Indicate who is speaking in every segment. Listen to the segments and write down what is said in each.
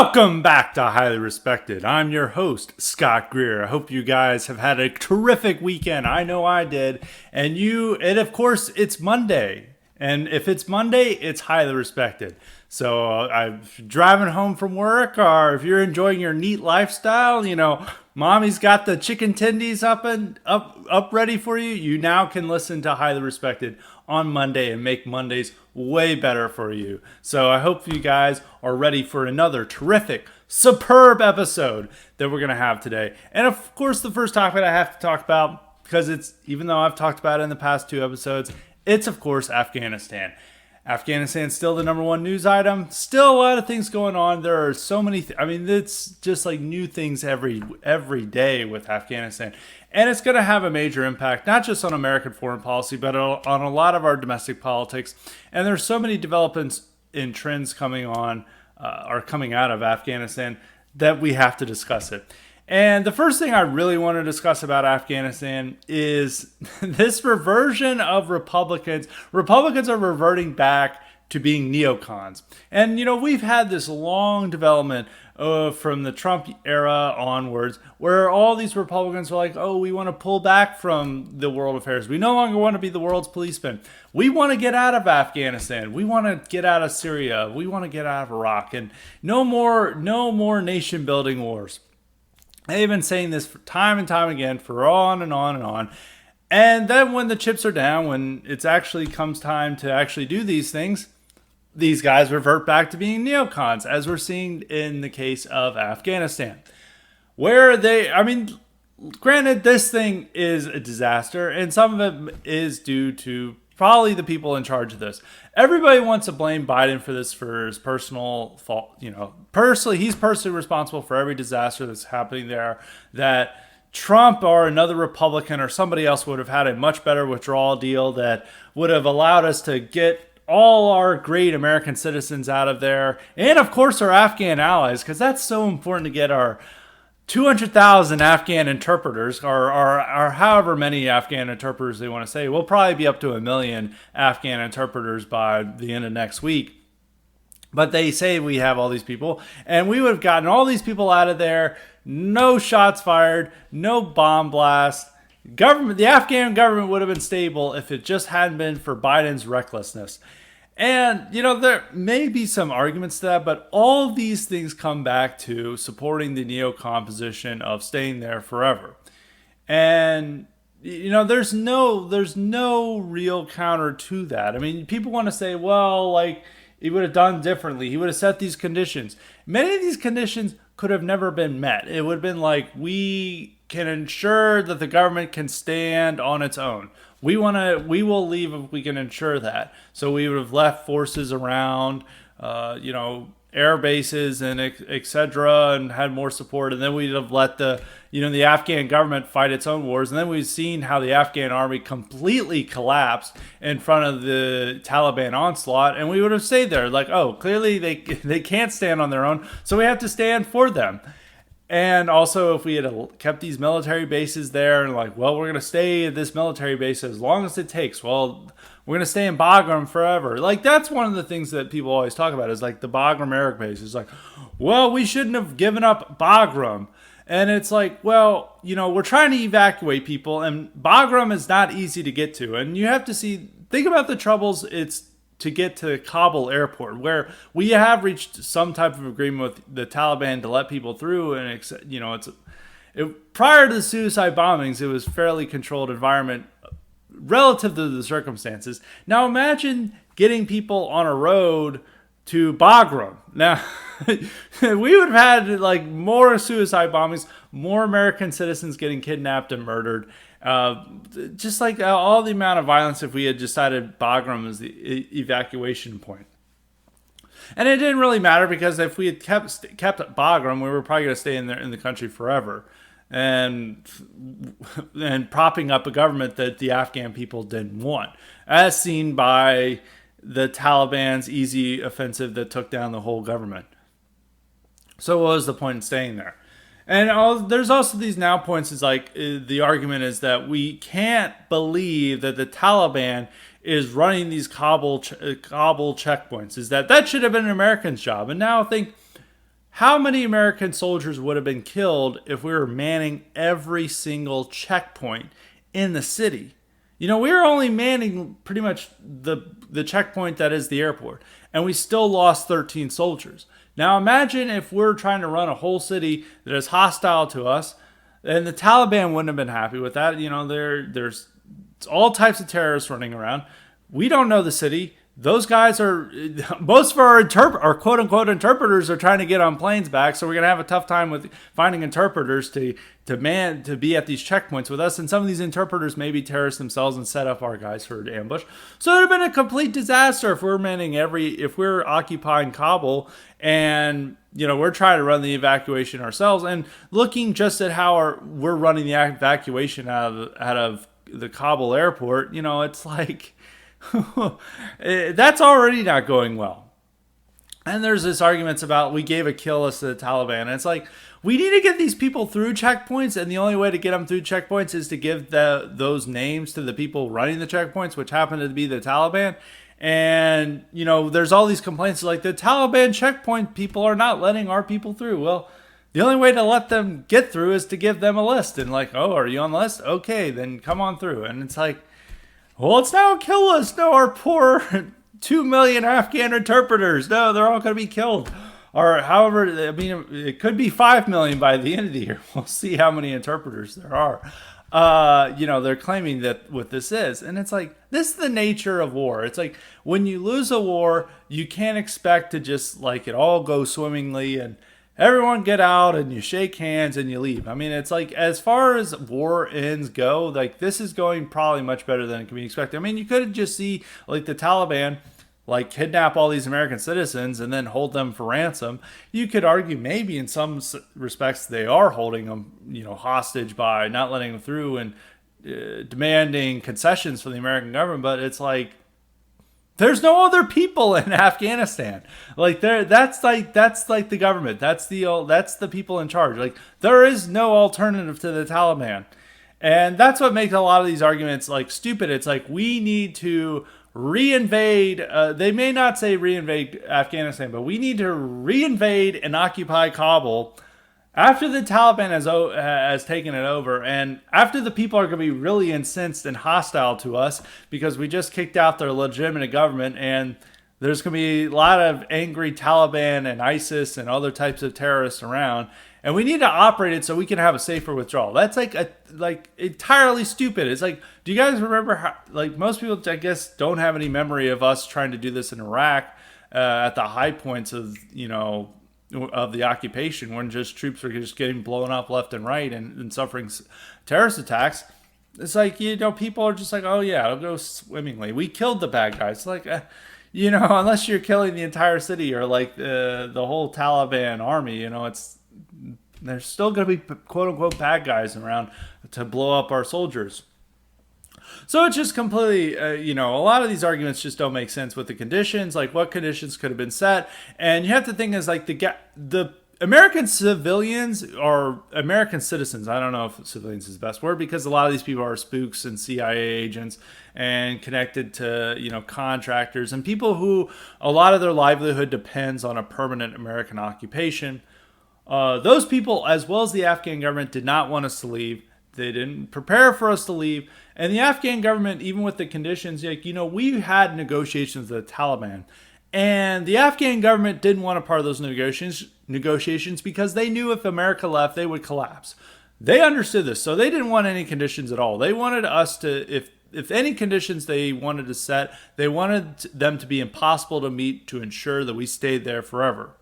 Speaker 1: Welcome back to Highly Respected. I'm your host, Scott Greer. I hope you guys have had a terrific weekend. I know I did. And of course, it's Monday. And if it's Monday, it's Highly Respected. So I'm driving home from work, or if you're enjoying your neat lifestyle, mommy's got the chicken tendies up ready for you. You now can listen to Highly Respected on Monday and make Mondays way better for you. So I hope you guys are ready for another terrific, superb episode that we're going to have today. And of course, the first topic I have to talk about, because even though I've talked about it in the past two episodes, it's of course Afghanistan. Afghanistan's still the number one news item. Still a lot of things going on. There are so many. It's just like new things every day with Afghanistan. And it's going to have a major impact, not just on American foreign policy, but on a lot of our domestic politics. And there's so many developments in trends coming out of Afghanistan that we have to discuss it. And the first thing I really want to discuss about Afghanistan is this reversion of Republicans. Republicans are reverting back to being neocons. And, we've had this long development from the Trump era onwards where all these Republicans are like, oh, we want to pull back from the world affairs. We no longer want to be the world's policeman. We want to get out of Afghanistan. We want to get out of Syria. We want to get out of Iraq. And no more nation building wars. They've been saying this time and time again for on and on and on. And then when the chips are down, when it actually comes time to actually do these things, these guys revert back to being neocons, as we're seeing in the case of Afghanistan. Granted, this thing is a disaster, and some of it is due to probably the people in charge of this. Everybody wants to blame Biden for this for his personal fault. He's personally responsible for every disaster that's happening there. That Trump or another Republican or somebody else would have had a much better withdrawal deal that would have allowed us to get all our great American citizens out of there. And of course our Afghan allies, because that's so important to get our 200,000 Afghan interpreters, or however many Afghan interpreters they want to say. We'll probably be up to 1 million Afghan interpreters by the end of next week. But they say we have all these people, and we would have gotten all these people out of there. No shots fired, no bomb blast. The Afghan government would have been stable if it just hadn't been for Biden's recklessness. And, there may be some arguments to that, but all of these things come back to supporting the neocon position of staying there forever. And, there's no real counter to that. People want to say, well, he would have done differently. He would have set these conditions. Many of these conditions could have never been met. It would have been like, we can ensure that the government can stand on its own. We will leave if we can ensure that. So we would have left forces around, air bases and etc., and had more support. And then we'd have let the Afghan government fight its own wars. And then we've seen how the Afghan army completely collapsed in front of the Taliban onslaught. And we would have stayed there clearly they can't stand on their own. So we have to stand for them. And also, if we had kept these military bases there and we're going to stay at this military base as long as it takes. Well, we're going to stay in Bagram forever. That's one of the things that people always talk about is the Bagram Air Base. It's we shouldn't have given up Bagram. And it's we're trying to evacuate people, and Bagram is not easy to get to. And you have to think about the troubles it's to get to Kabul airport, where we have reached some type of agreement with the Taliban to let people through. And, prior to the suicide bombings, it was a fairly controlled environment relative to the circumstances. Now imagine getting people on a road to Bagram. Now, we would have had more suicide bombings, more American citizens getting kidnapped and murdered. Just all the amount of violence if we had decided Bagram as the evacuation point. And it didn't really matter because if we had kept Bagram, we were probably going to stay in the country forever. And propping up a government that the Afghan people didn't want, as seen by the Taliban's easy offensive that took down the whole government. So what was the point in staying there? And there's also these now points is the argument is that we can't believe that the Taliban is running these Kabul checkpoints. Is that should have been an American's job. And now I think, how many American soldiers would have been killed if we were manning every single checkpoint in the city? You know, we were only manning pretty much the checkpoint that is the airport, and we still lost 13 soldiers. Now imagine if we're trying to run a whole city that is hostile to us, and the Taliban wouldn't have been happy with that. You know, there's all types of terrorists running around. We don't know the city. Those guys are, most of our quote unquote interpreters are trying to get on planes back. So we're going to have a tough time with finding interpreters to be at these checkpoints with us. And some of these interpreters may be terrorists themselves and set up our guys for an ambush. So it would have been a complete disaster if if we're occupying Kabul and, you know, we're trying to run the evacuation ourselves, and looking just at how we're running the evacuation out of the Kabul airport, you know, it's like, that's already not going well. And there's this arguments about we gave a kill list to the Taliban. And it's like, we need to get these people through checkpoints, and the only way to get them through checkpoints is to give those names to the people running the checkpoints, which happen to be the Taliban. And, you know, there's all these complaints like the Taliban checkpoint people are not letting our people through. Well, the only way to let them get through is to give them a list. And like, oh, are you on the list? Okay, then come on through. And it's like, well, it's now a kill list. No, our poor 2 million Afghan interpreters. No, they're all going to be killed. Or however, I mean, it could be 5 million by the end of the year. We'll see how many interpreters there are. You know, they're claiming that what this is. And it's like, this is the nature of war. It's like, when you lose a war, you can't expect to just like it all go swimmingly and everyone get out and you shake hands and you leave. I mean, it's like, as far as war ends go, like, this is going probably much better than it can be expected. I mean, you could just see like the Taliban like kidnap all these American citizens and then hold them for ransom. You could argue maybe in some respects they are holding them, you know, hostage by not letting them through and demanding concessions from the American government. But it's like, there's no other people in Afghanistan. Like, that's like the government. That's the people in charge. Like, there is no alternative to the Taliban. And that's what makes a lot of these arguments like stupid. It's like, we need to reinvade. They may not say reinvade Afghanistan, but we need to reinvade and occupy Kabul after the Taliban has taken it over, and after the people are going to be really incensed and hostile to us because we just kicked out their legitimate government, and there's going to be a lot of angry Taliban and ISIS and other types of terrorists around, and we need to operate it so we can have a safer withdrawal. That's like entirely stupid. It's like, do you guys remember how, like, most people, I guess, don't have any memory of us trying to do this in Iraq at the high points of, you know, of the occupation, when just troops were just getting blown up left and right and suffering terrorist attacks. It's like, you know, people are just like, oh yeah, it'll go swimmingly. We killed the bad guys. Like, you know, unless you're killing the entire city or like the whole Taliban army, you know, there's still going to be quote unquote bad guys around to blow up our soldiers. So it's just completely, you know, a lot of these arguments just don't make sense with the conditions, like what conditions could have been set. And you have to think is like the American civilians or American citizens. I don't know if civilians is the best word, because a lot of these people are spooks and CIA agents and connected to, you know, contractors and people who a lot of their livelihood depends on a permanent American occupation. Those people, as well as the Afghan government, did not want us to leave. They didn't prepare for us to leave. And the Afghan government, even with the conditions, like, you know, we had negotiations with the Taliban. And the Afghan government didn't want a part of those negotiations because they knew if America left, they would collapse. They understood this, so they didn't want any conditions at all. They wanted us to, if any conditions they wanted to set, they wanted them to be impossible to meet to ensure that we stayed there forever.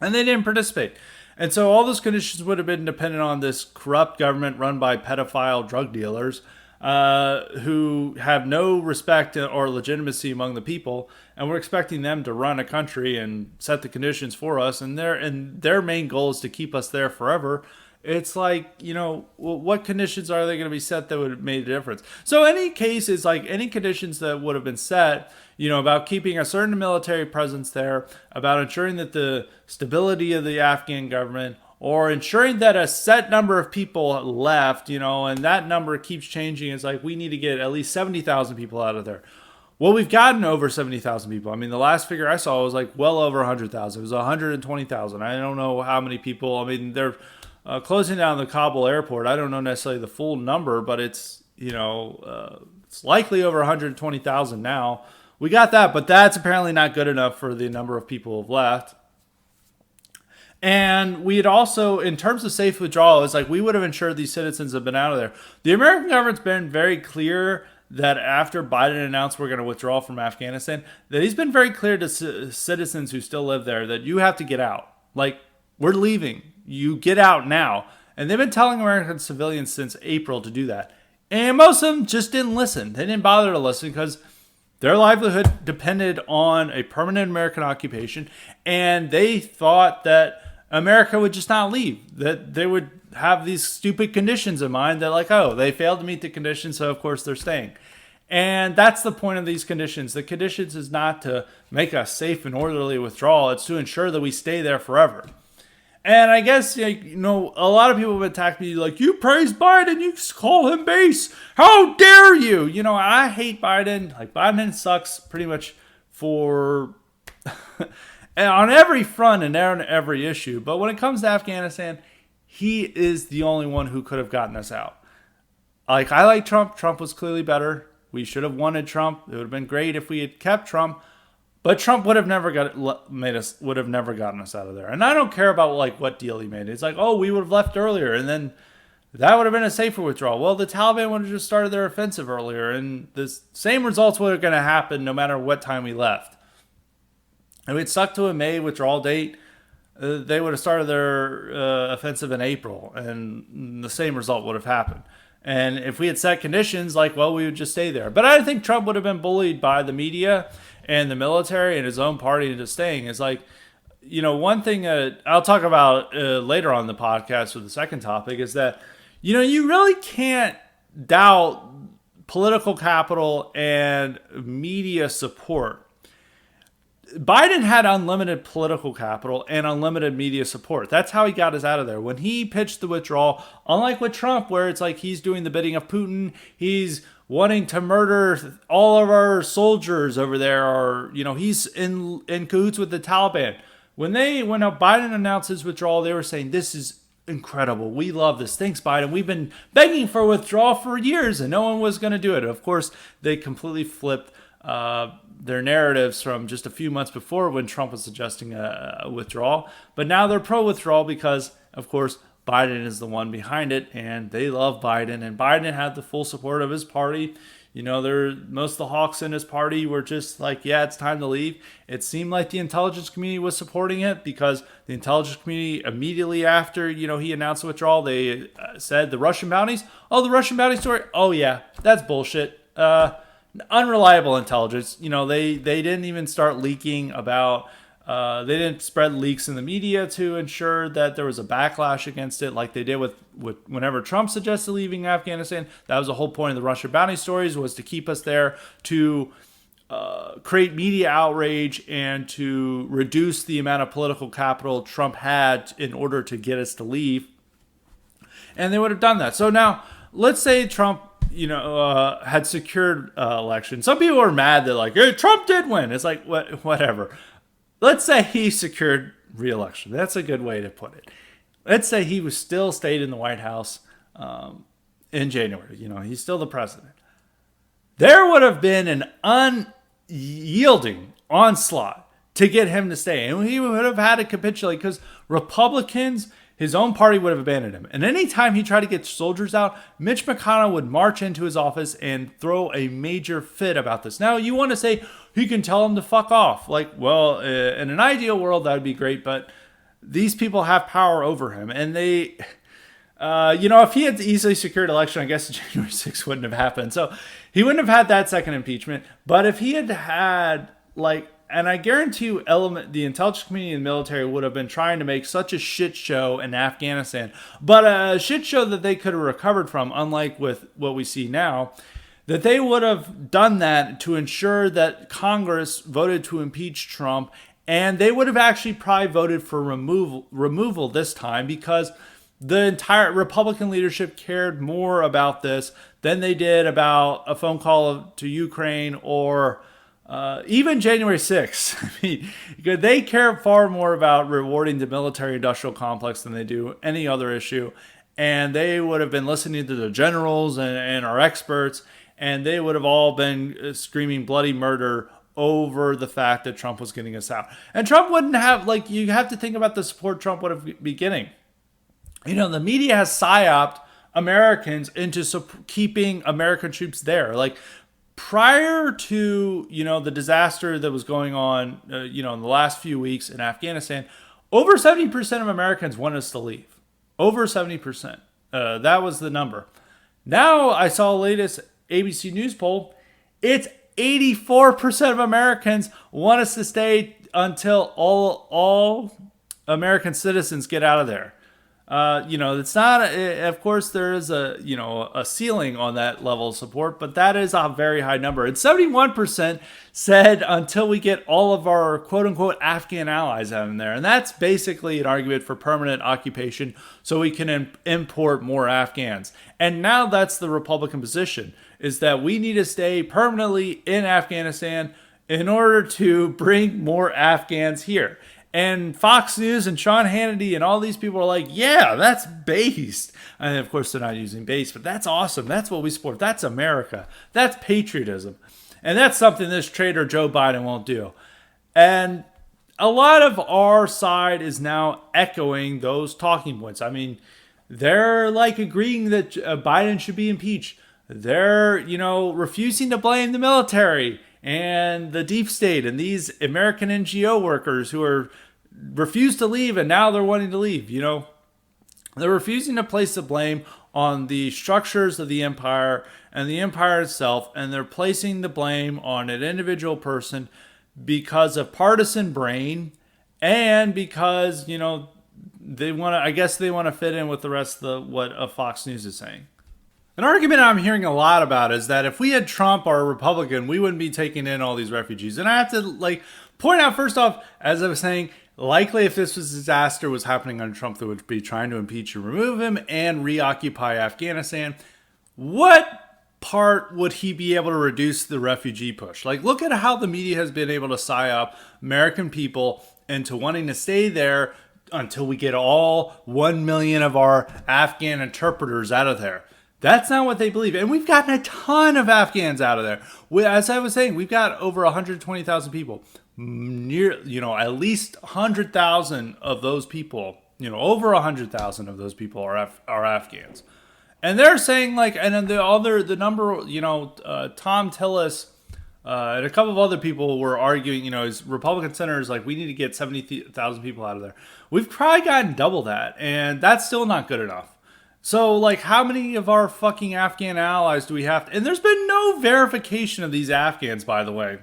Speaker 1: And they didn't participate. And so all those conditions would have been dependent on this corrupt government run by pedophile drug dealers who have no respect or legitimacy among the people. And we're expecting them to run a country and set the conditions for us. And their main goal is to keep us there forever. It's like, you know, what conditions are they going to be set that would have made a difference? So any cases, like any conditions that would have been set, you know, about keeping a certain military presence there, about ensuring that the stability of the Afghan government, or ensuring that a set number of people left, you know, and that number keeps changing. It's like, we need to get at least 70,000 people out of there. Well, we've gotten over 70,000 people. I mean, the last figure I saw was like well over 100,000. It was 120,000. I don't know how many people. I mean, they're closing down the Kabul airport. I don't know necessarily the full number, but it's, it's likely over 120,000 now. We got that, but that's apparently not good enough for the number of people who have left. And we had also, in terms of safe withdrawal, it's like we would have ensured these citizens have been out of there. The American government's been very clear that after Biden announced we're going to withdraw from Afghanistan, that he's been very clear to citizens who still live there that you have to get out. Like, we're leaving. You get out now. And they've been telling American civilians since April to do that. And most of them just didn't listen. They didn't bother to listen because their livelihood depended on a permanent American occupation. And they thought that America would just not leave, that they would have these stupid conditions in mind that like, oh, they failed to meet the conditions, so of course they're staying. And that's the point of these conditions. The conditions is not to make a safe and orderly withdrawal. It's to ensure that we stay there forever. And I guess, a lot of people have attacked me like, you praise Biden, you call him base. How dare you? I hate Biden. Like, Biden sucks pretty much for... on every front and on every issue. But when it comes to Afghanistan, he is the only one who could have gotten us out. Like, I like Trump. Trump was clearly better. We should have wanted Trump. It would have been great if we had kept Trump. But Trump would have never never gotten us out of there. And I don't care about like what deal he made. It's like, oh, we would have left earlier, and then that would have been a safer withdrawal. Well, the Taliban would have just started their offensive earlier, and the same results were going to happen no matter what time we left. If we'd stuck to a May withdrawal date, they would have started their offensive in April, and the same result would have happened. And if we had set conditions like, well, we would just stay there. But I think Trump would have been bullied by the media and the military and his own party into staying. It's like, one thing I'll talk about later on in the podcast with the second topic is that, you really can't doubt political capital and media support. Biden had unlimited political capital and unlimited media support. That's how he got us out of there. When he pitched the withdrawal, unlike with Trump, where it's like he's doing the bidding of Putin, he's wanting to murder all of our soldiers over there, or, he's in cahoots with the Taliban. When Biden announced his withdrawal, they were saying, this is incredible. We love this. Thanks, Biden. We've been begging for withdrawal for years, and no one was going to do it. Of course, they completely flipped their narratives from just a few months before when Trump was suggesting a withdrawal. But now they're pro-withdrawal because, of course, Biden is the one behind it, and they love Biden. And Biden had the full support of his party. Most of the hawks in his party were just like, yeah, it's time to leave. It seemed like the intelligence community was supporting it because the intelligence community immediately after, he announced the withdrawal, they said the Russian bounties. Oh, the Russian bounty story? Oh, yeah, that's bullshit. Unreliable intelligence. They didn't even start leaking about, they didn't spread leaks in the media to ensure that there was a backlash against it like they did with whenever Trump suggested leaving Afghanistan. That was the whole point of the Russia bounty stories, was to keep us there, to create media outrage and to reduce the amount of political capital Trump had in order to get us to leave. And they would have done that. So now, let's say Trump had secured election. Some people are mad that like, hey, Trump did win. It's like, whatever. Let's say he secured re-election. That's a good way to put it. Let's say he was still stayed in the White House in January. He's still the president. There would have been an unyielding onslaught to get him to stay. And he would have had to capitulate because Republicans, his own party, would have abandoned him. And anytime he tried to get soldiers out, Mitch McConnell would march into his office and throw a major fit about this. Now, you want to say he can tell him to fuck off. Like, well, in an ideal world, that would be great. But these people have power over him. And they, if he had easily secured election, I guess January 6th wouldn't have happened. So he wouldn't have had that second impeachment. But if he had and I guarantee you, the intelligence community and the military would have been trying to make such a shit show in Afghanistan, but a shit show that they could have recovered from, unlike with what we see now, that they would have done that to ensure that Congress voted to impeach Trump, and they would have actually probably voted for removal this time because the entire Republican leadership cared more about this than they did about a phone call to Ukraine or even January 6th. I mean, they care far more about rewarding the military-industrial complex than they do any other issue. And they would have been listening to the generals and our experts, and they would have all been screaming bloody murder over the fact that Trump was getting us out. And Trump wouldn't have, like, you have to think about the support Trump would have been getting. You know, the media has psyoped Americans into keeping American troops there. Like, prior to, you know, the disaster that was going on, you know, in the last few weeks in Afghanistan, over 70% of Americans want us to leave. Over 70%. That was the number. Now, I saw the latest ABC News poll. It's 84% of Americans want us to stay until all American citizens get out of there. You know, it's not, of course, there is a ceiling on that level of support, but that is a very high number. And 71% said until we get all of our quote unquote Afghan allies out in there. And that's basically an argument for permanent occupation so we can import more Afghans. And now that's the Republican position, is that we need to stay permanently in Afghanistan in order to bring more Afghans here. And Fox News and Sean Hannity and all these people are like, yeah, that's based. And of course, they're not using base, but that's awesome. That's what we support. That's America. That's patriotism. And that's something this traitor Joe Biden won't do. And a lot of our side is now echoing those talking points. I mean, they're like agreeing that Biden should be impeached. They're, you know, refusing to blame the military and the deep state and these American NGO workers who are refused to leave and now they're wanting to leave. You know, they're refusing to place the blame on the structures of the empire and the empire itself, and they're placing the blame on an individual person because of partisan brain and because, you know, they want to, I guess they want to fit in with the rest of what Fox News is saying. An argument I'm hearing a lot about is that if we had Trump or a Republican, we wouldn't be taking in all these refugees. And I have to like point out, first off, as I was saying, likely if this was a disaster was happening under Trump, they would be trying to impeach and remove him and reoccupy Afghanistan. What part would he be able to reduce the refugee push? Like, look at how the media has been able to psyop American people into wanting to stay there until we get all 1 million of our Afghan interpreters out of there. That's not what they believe. And we've gotten a ton of Afghans out of there. As I was saying, we've got over 120,000 people. Near, you know, at least 100,000 of those people, you know, over 100,000 of those people are Afghans. And they're saying, like, and then the number, you know, Tom Tillis and a couple of other people were arguing, you know, as Republican senators, like, we need to get 70,000 people out of there. We've probably gotten double that, and that's still not good enough. So, like, how many of our fucking Afghan allies do we have to... And there's been no verification of these Afghans, by the way.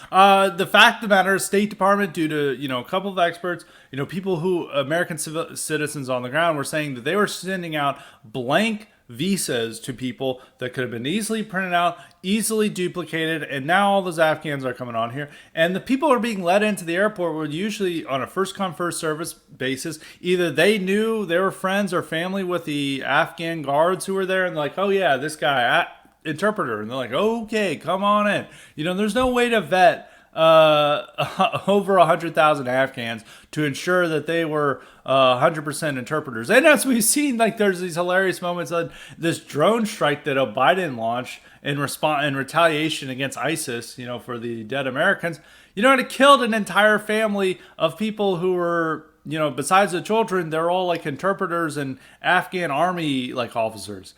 Speaker 1: The fact of the matter is, State Department, due to, you know, a couple of experts, you know, people who, American citizens on the ground were saying that they were sending out blank visas to people that could have been easily printed out, easily duplicated, and now all those Afghans are coming on here. And the people who are being let into the airport were usually on a first-come, first-service basis. Either they knew they were friends or family with the Afghan guards who were there, and they're like, oh yeah, this guy, interpreter. And they're like, okay, come on in. You know, there's no way to vet over 100,000 Afghans to ensure that they were 100% interpreters. And as we've seen, like, there's these hilarious moments on this drone strike that Biden launched in retaliation against ISIS, you know, for the dead Americans. You know, it killed an entire family of people who were, you know, besides the children, they're all like interpreters and Afghan army like officers.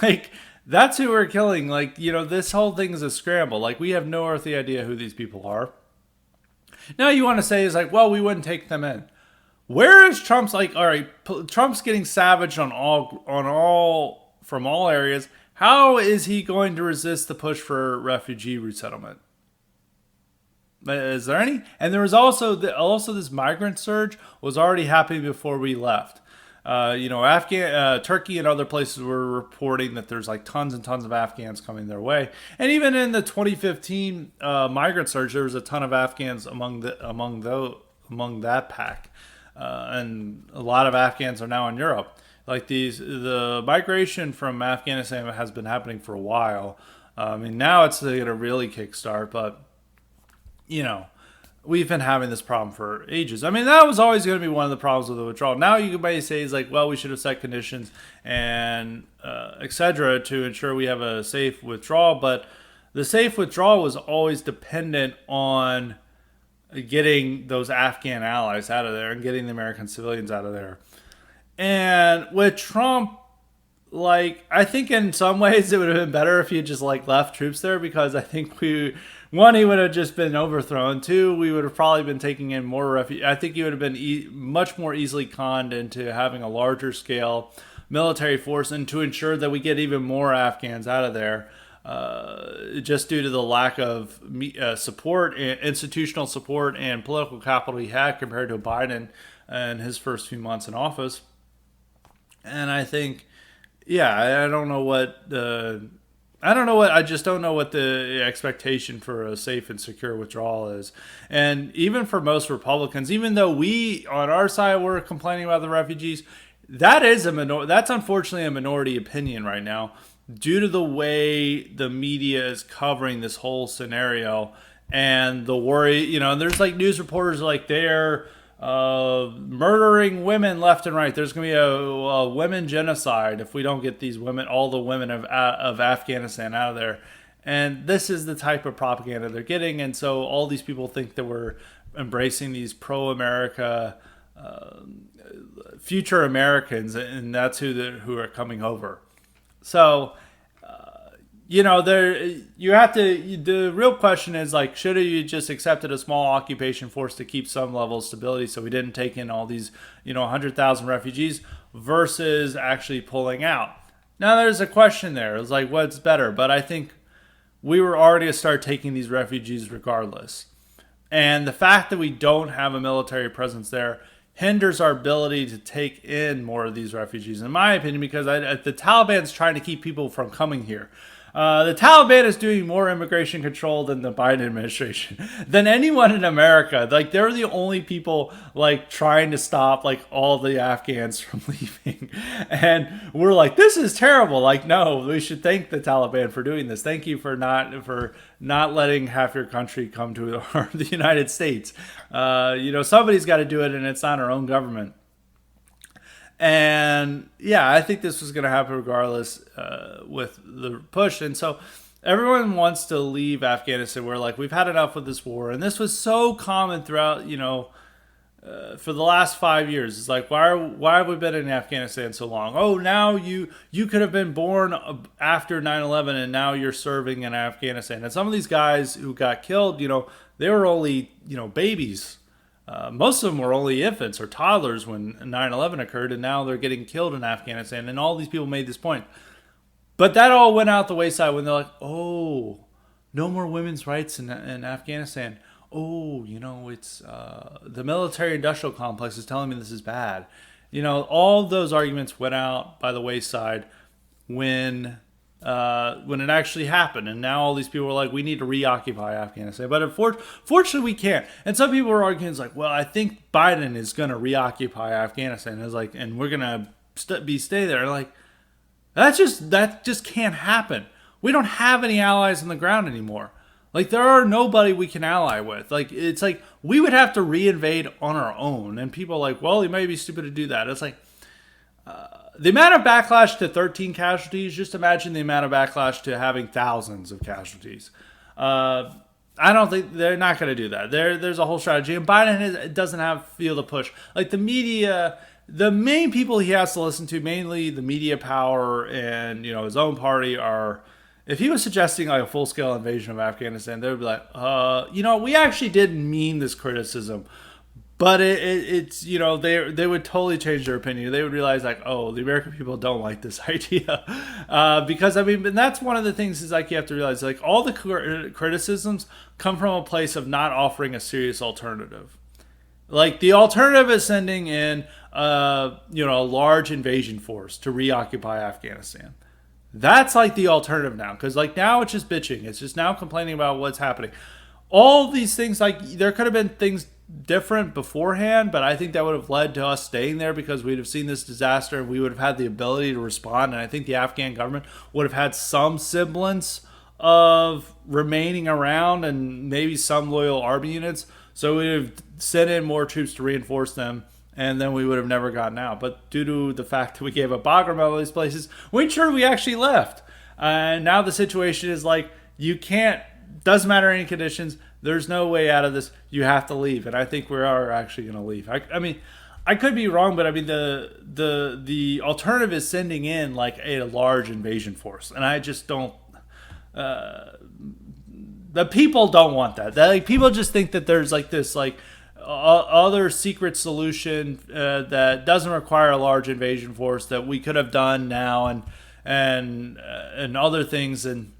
Speaker 1: Like, that's who we're killing. Like, you know, this whole thing is a scramble. Like, we have no earthly idea who these people are. Now you want to say is like, well, we wouldn't take them in. Where is Trump's, like, all right, Trump's getting savaged from all areas. How is he going to resist the push for refugee resettlement? Is there any? And there was also this migrant surge was already happening before we left. You know, Turkey and other places were reporting that there's like tons and tons of Afghans coming their way. And even in the 2015 migrant surge, there was a ton of Afghans among that pack. and a lot of Afghans are now in Europe. Like the migration from Afghanistan has been happening for a while. I mean, now it's going to really kickstart, but you know, we've been having this problem for ages. I mean, that was always going to be one of the problems with the withdrawal. Now you can say is like, well, we should have set conditions and etc. to ensure we have a safe withdrawal. But the safe withdrawal was always dependent on getting those Afghan allies out of there and getting the American civilians out of there. And with Trump, like, I think in some ways it would have been better if he had just like left troops there, because I think he would have just been overthrown. Two, we would have probably been taking in more refugees. I think he would have been much more easily conned into having a larger scale military force, and to ensure that we get even more Afghans out of there, just due to the lack of support, institutional support, and political capital he had compared to Biden in his first few months in office. And I think, yeah, I just don't know what the expectation for a safe and secure withdrawal is. And even for most Republicans, even though we on our side were complaining about the refugees, that's unfortunately a minority opinion right now, due to the way the media is covering this whole scenario and the worry. There's like news reporters like they're murdering women left and right. There's going to be a women genocide if we don't get these women, all the women of Afghanistan out of there. And this is the type of propaganda they're getting. And so all these people think that we're embracing these pro-America future Americans, and that's who are coming over. So, the real question is, like, should have you just accepted a small occupation force to keep some level of stability so we didn't take in all these, 100,000 refugees, versus actually pulling out? Now, there's a question there. It's like, what's better? But I think we were already to start taking these refugees regardless. And the fact that we don't have a military presence there hinders our ability to take in more of these refugees, in my opinion, because the Taliban's trying to keep people from coming here. The Taliban is doing more immigration control than the Biden administration, than anyone in America. Like, they're the only people like trying to stop like all the Afghans from leaving. And we're like, this is terrible. Like, no, we should thank the Taliban for doing this. Thank you for not letting half your country come to the United States. Somebody's got to do it, and it's not our own government. And yeah, I think this was going to happen regardless with the push. And so everyone wants to leave Afghanistan. We're like, we've had enough with this war. And this was so common throughout, for the last 5 years. It's like, why have we been in Afghanistan so long? Oh, now you could have been born after 9/11 and now you're serving in Afghanistan. And some of these guys who got killed, they were only, babies. Most of them were only infants or toddlers when 9/11 occurred, and now they're getting killed in Afghanistan. And all these people made this point. But that all went out the wayside when they're like, oh, no more women's rights in Afghanistan. Oh, it's the military-industrial complex is telling me this is bad. All those arguments went out by the wayside when it actually happened. And now all these people are like, we need to reoccupy Afghanistan. But fortunately, we can't. And some people are arguing, it's like, well, I think Biden is going to reoccupy Afghanistan. It's like, and we're going to stay there. Like, that just can't happen. We don't have any allies on the ground anymore. Like, there are nobody we can ally with. Like, it's like we would have to reinvade on our own. And people are like, well, you may be stupid to do that. It's like, the amount of backlash to 13 casualties, just imagine the amount of backlash to having thousands of casualties. I don't think they're not going to do that. There's a whole strategy. And Biden doesn't feel the push. Like, the media, the main people he has to listen to, mainly the media power and, his own party, are, if he was suggesting like a full-scale invasion of Afghanistan, they would be like, we actually didn't mean this criticism. But it's they would totally change their opinion. They would realize, like, oh, the American people don't like this idea, because and that's one of the things is, like, you have to realize, like, all the criticisms come from a place of not offering a serious alternative. Like, the alternative is sending in a large invasion force to reoccupy Afghanistan. That's like the alternative now, because like now it's just bitching. It's just now complaining about what's happening. All these things, like, there could have been things different beforehand, but I think that would have led to us staying there because we'd have seen this disaster and we would have had the ability to respond. And I think the Afghan government would have had some semblance of remaining around and maybe some loyal army units. So we would have sent in more troops to reinforce them, and then we would have never gotten out. But due to the fact that we gave up Bagram and all these places, we ensured we actually left. And now the situation is like, you can't, doesn't matter any conditions, there's no way out of this, you have to leave. And I think we are actually going to leave. I mean, I could be wrong, but I mean, the alternative is sending in like a large invasion force. And I just don't, the people don't want that. Like, people just think that there's like this like other secret solution that doesn't require a large invasion force that we could have done now, and other things, and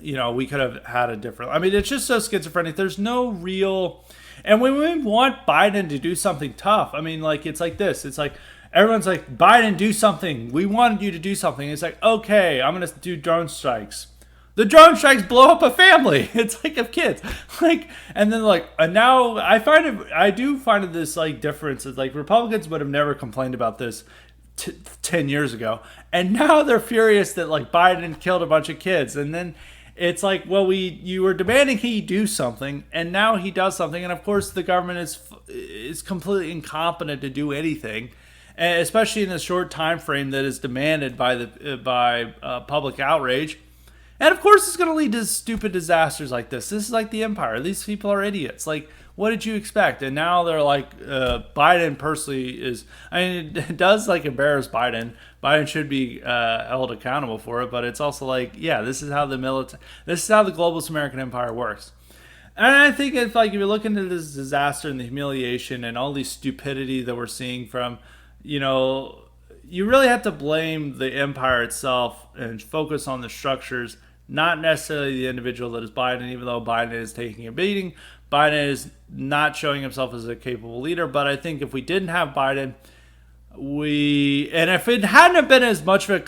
Speaker 1: we could have had a different. I mean, it's just so schizophrenic. There's no real, and when we want Biden to do something tough, I mean, like, it's like this. It's like everyone's like, Biden, do something. We wanted you to do something. It's like, okay, I'm gonna do drone strikes. The drone strikes blow up a family. It's like of kids, like, and then like, and now I do find it this like difference. It's like Republicans would have never complained about this 10 years ago, and now they're furious that like Biden killed a bunch of kids, and then it's like, well, you were demanding he do something, and now he does something, and of course the government is completely incompetent to do anything, especially in a short time frame that is demanded by public outrage. And of course, it's going to lead to stupid disasters like this. This is like the empire. These people are idiots. Like, what did you expect? And now they're like, Biden personally is. I mean, it does like embarrass Biden. Biden should be held accountable for it. But it's also like, yeah, this is how the globalist American empire works. And I think it's like, if you look into this disaster and the humiliation and all the stupidity that we're seeing from, you really have to blame the empire itself and focus on the structures, not necessarily the individual that is Biden, even though Biden is taking a beating. Biden is not showing himself as a capable leader. But I think if we didn't have Biden, and if it hadn't been as much of a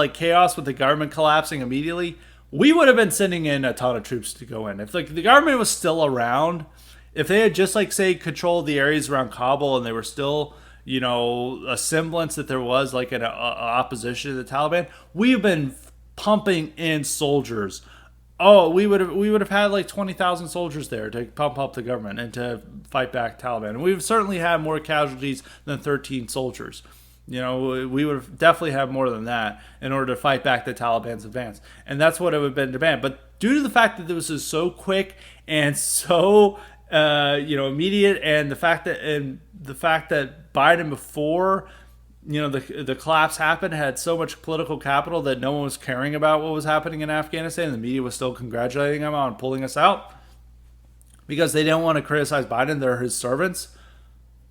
Speaker 1: chaos with the government collapsing immediately, we would have been sending in a ton of troops to go in. If like the government was still around, if they had just like, say, controlled the areas around Kabul and they were still, a semblance that there was like an opposition to the Taliban, we've been pumping in soldiers. Oh, we would have had like 20,000 soldiers there to pump up the government and to fight back Taliban. And we've certainly had more casualties than 13 soldiers. We would have definitely had more than that in order to fight back the Taliban's advance. And that's what it would have been demand. But due to the fact that this is so quick and so immediate, and the fact that Biden, before the collapse happened, had so much political capital that no one was caring about what was happening in Afghanistan, and the media was still congratulating him on pulling us out because they didn't want to criticize Biden. They're his servants.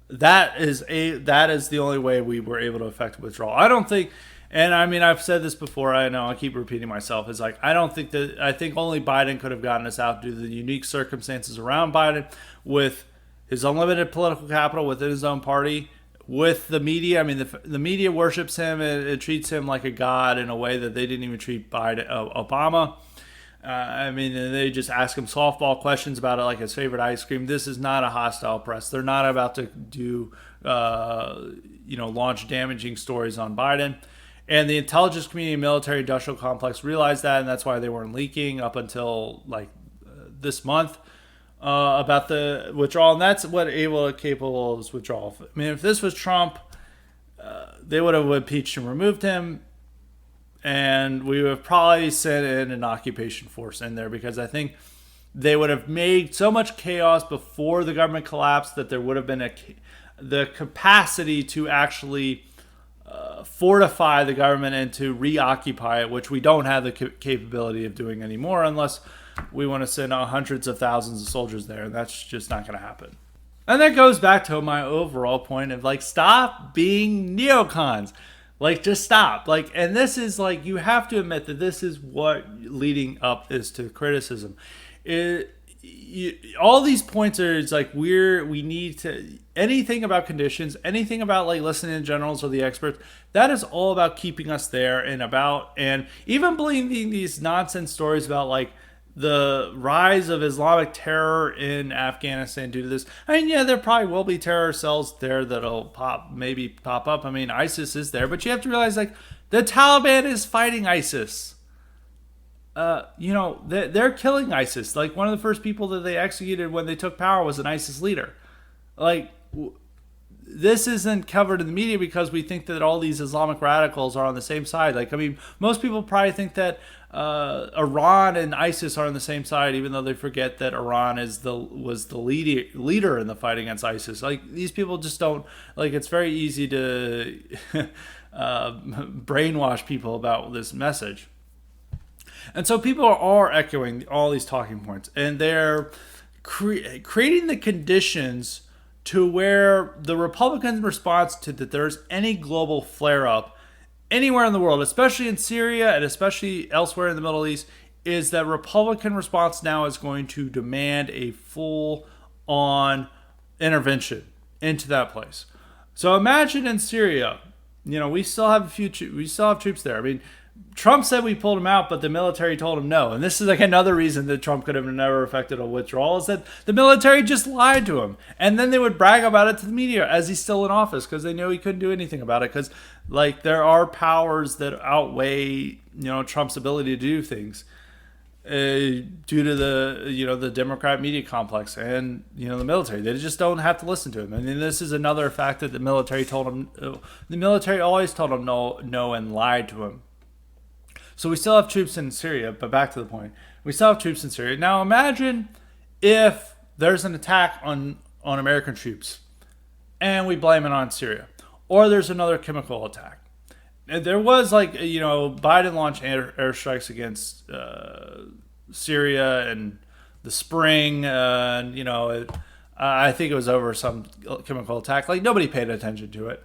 Speaker 1: That is the only way we were able to effect withdrawal. I don't think, and I mean, I've said this before, I know I keep repeating myself, is like, I think only Biden could have gotten us out due to the unique circumstances around Biden, with his unlimited political capital within his own party, with the media. I mean, the media worships him. It treats him like a god in a way that they didn't even treat Obama. I mean, they just ask him softball questions about it, like his favorite ice cream. This is not a hostile press. They're not about to do, launch damaging stories on Biden. And the intelligence community and military industrial complex realized that, and that's why they weren't leaking up until like this month about the withdrawal. And that's what capable of withdrawal. I mean, if this was Trump, they would have impeached and removed him. And we would have probably sent in an occupation force in there, because I think they would have made so much chaos before the government collapsed that there would have been the capacity to actually fortify the government and to reoccupy it, which we don't have the capability of doing anymore unless we want to send hundreds of thousands of soldiers there. And that's just not going to happen. And that goes back to my overall point of like, stop being neocons. Like, just stop. Like, and this is like, you have to admit that this is what leading up is to criticism. All these points are, it's like, we need to, anything about conditions, anything about like listening to generals or the experts, that is all about keeping us there, and even believing these nonsense stories about like the rise of Islamic terror in Afghanistan due to this. I mean, yeah, there probably will be terror cells there that'll maybe pop up. I mean, ISIS is there, but you have to realize, like, the Taliban is fighting ISIS. They're killing ISIS. Like, one of the first people that they executed when they took power was an ISIS leader. Like, this isn't covered in the media because we think that all these Islamic radicals are on the same side. Like, I mean, most people probably think that Iran and ISIS are on the same side, even though they forget that Iran was the leader in the fight against ISIS. Like, these people just don't, like, it's very easy to brainwash people about this message. And so people are echoing all these talking points, and they're creating the conditions to where the Republican response to that there's any global flare-up anywhere in the world, especially in Syria and especially elsewhere in the Middle East, is that Republican response now is going to demand a full-on intervention into that place. So imagine in Syria, we still have troops there. I mean, Trump said we pulled him out, but the military told him no. And this is like another reason that Trump could have never effected a withdrawal, is that the military just lied to him. And then they would brag about it to the media as he's still in office because they knew he couldn't do anything about it. Because, like, there are powers that outweigh, Trump's ability to do things due to the Democrat media complex and, the military. They just don't have to listen to him. I mean, this is another fact that the military told him. The military always told him no and lied to him. So we still have troops in Syria, but back to the point. We still have troops in Syria. Now imagine if there's an attack on American troops and we blame it on Syria. Or there's another chemical attack. And there was, Biden launched airstrikes against Syria in the spring. I think it was over some chemical attack. Like, nobody paid attention to it.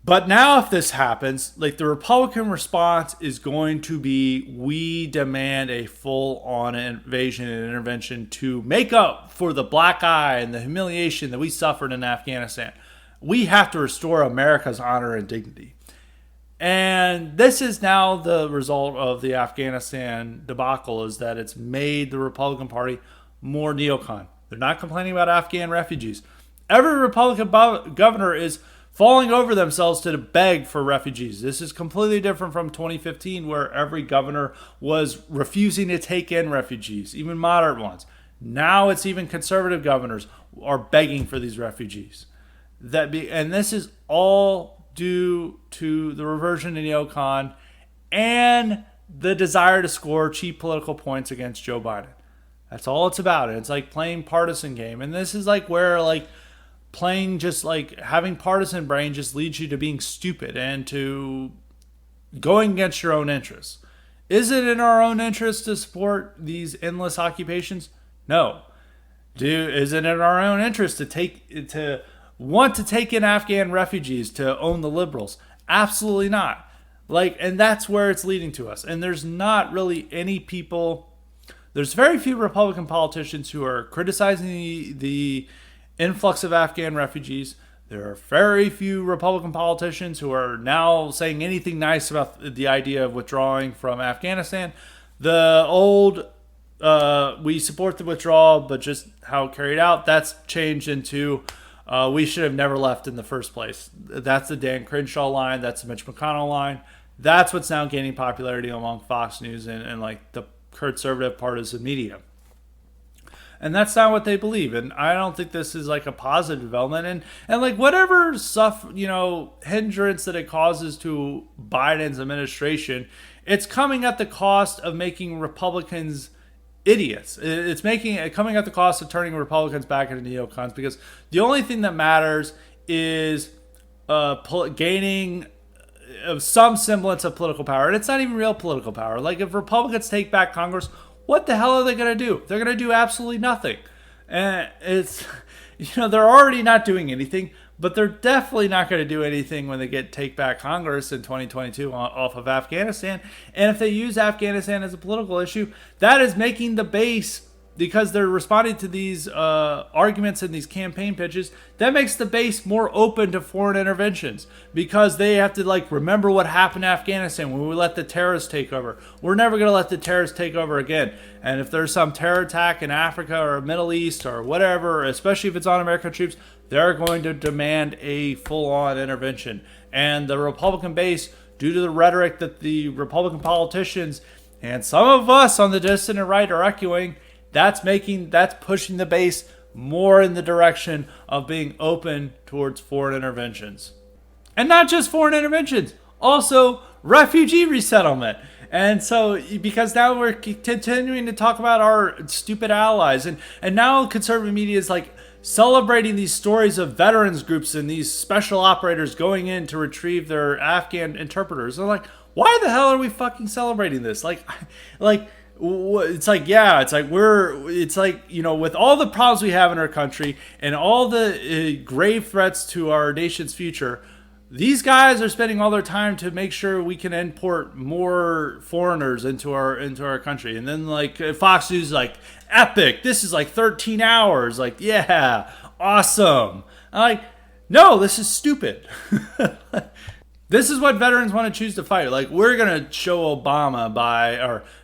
Speaker 1: But now if this happens, like, the Republican response is going to be, we demand a full-on invasion and intervention to make up for the black eye and the humiliation that we suffered in Afghanistan. We have to restore America's honor and dignity. And this is now the result of the Afghanistan debacle, is that it's made the Republican Party more neocon. They're not complaining about Afghan refugees. Every Republican governor is falling over themselves to beg for refugees. This is completely different from 2015, where every governor was refusing to take in refugees, even moderate ones. Now it's even conservative governors are begging for these refugees. And this is all due to the reversion to neocon and the desire to score cheap political points against Joe Biden. That's all it's about. And it's like playing partisan game. And this is like where, like, playing, just like having partisan brain just leads you to being stupid and to going against your own interests. Is it in our own interest to support these endless occupations? No. Is it in our own interest to want to take in Afghan refugees to own the liberals? Absolutely not. And that's where it's leading to us. And there's not really any people. There's very few Republican politicians who are criticizing the influx of Afghan refugees. There are very few Republican politicians who are now saying anything nice about the idea of withdrawing from Afghanistan. The old, we support the withdrawal, but just how it carried out, that's changed into, we should have never left in the first place. That's the Dan Crenshaw line. That's the Mitch McConnell line. That's what's now gaining popularity among Fox News and like the conservative partisan media. And that's not what they believe. And I don't think this is like a positive development. And like whatever stuff, hindrance that it causes to Biden's administration, it's coming at the cost of making Republicans idiots. It's coming at the cost of turning Republicans back into neocons, because the only thing that matters is gaining some semblance of political power. And it's not even real political power. Like, if Republicans take back Congress, what the hell are they going to do? They're going to do absolutely nothing. And it's, they're already not doing anything, but they're definitely not going to do anything when they take back Congress in 2022 off of Afghanistan. And if they use Afghanistan as a political issue, that is making the base because they're responding to these arguments and these campaign pitches, that makes the base more open to foreign interventions, because they have to like remember what happened in Afghanistan when we let the terrorists take over. We're never going to let the terrorists take over again. And if there's some terror attack in Africa or Middle East or whatever, especially if it's on American troops, they're going to demand a full-on intervention. And the Republican base, due to the rhetoric that the Republican politicians and some of us on the dissident right are echoing, that's pushing the base more in the direction of being open towards foreign interventions. And not just foreign interventions, also refugee resettlement. And so, because now we're continuing to talk about our stupid allies, and now conservative media is like celebrating these stories of veterans groups and these special operators going in to retrieve their Afghan interpreters. They're like, why the hell are we fucking celebrating this? It's like, you know, with all the problems we have in our country and all the grave threats to our nation's future, these guys are spending all their time to make sure we can import more foreigners into our country. And then like Fox News is like, epic, this is like 13 hours. Like, yeah, awesome. I'm like, no, this is stupid. This is what veterans want to choose to fight. Like, we're going to show Obama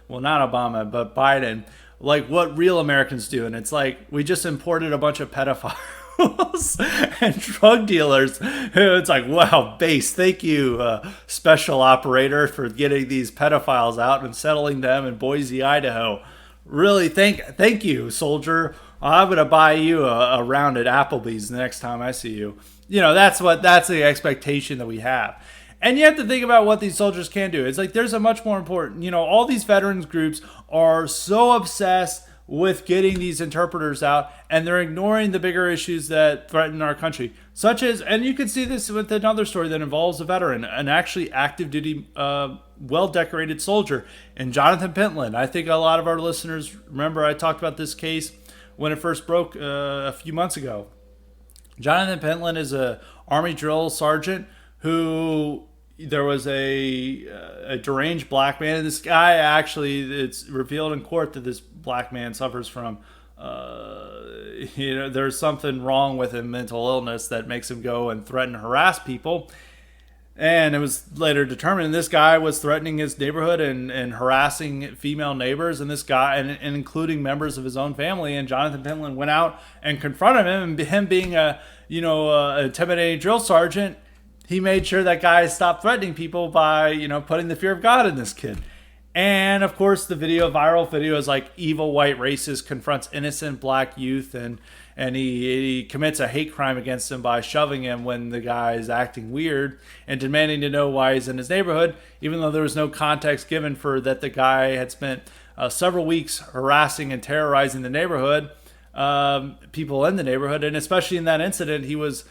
Speaker 1: not Obama, but Biden, like what real Americans do. And it's like, we just imported a bunch of pedophiles and drug dealers. It's like, wow, base, thank you, special operator, for getting these pedophiles out and settling them in Boise, Idaho. Really, thank you, soldier. I'm going to buy you a round at Applebee's the next time I see you. You know, that's the expectation that we have. And you have to think about what these soldiers can do. It's like, there's a much more important, you know, all these veterans groups are so obsessed with getting these interpreters out, and they're ignoring the bigger issues that threaten our country, such as, and you can see this with another story that involves a veteran, an actually active duty, well-decorated soldier, and Jonathan Pentland. I think a lot of our listeners remember I talked about this case when it first broke a few months ago. Jonathan Pentland is a Army drill sergeant who, there was a deranged black man. And this guy, actually, it's revealed in court that this black man suffers from, there's something wrong with him, mental illness, that makes him go and threaten, harass people. And it was later determined this guy was threatening his neighborhood and harassing female neighbors, and this guy, and including members of his own family. And Jonathan Pentland went out and confronted him, and him being a intimidating drill sergeant, he made sure that guy stopped threatening people by, putting the fear of God in this kid. And of course, the viral video is like, evil white racist confronts innocent black youth, and he commits a hate crime against him by shoving him when the guy is acting weird and demanding to know why he's in his neighborhood, even though there was no context given for that. The guy had spent several weeks harassing and terrorizing the neighborhood, people in the neighborhood, and especially in that incident, he was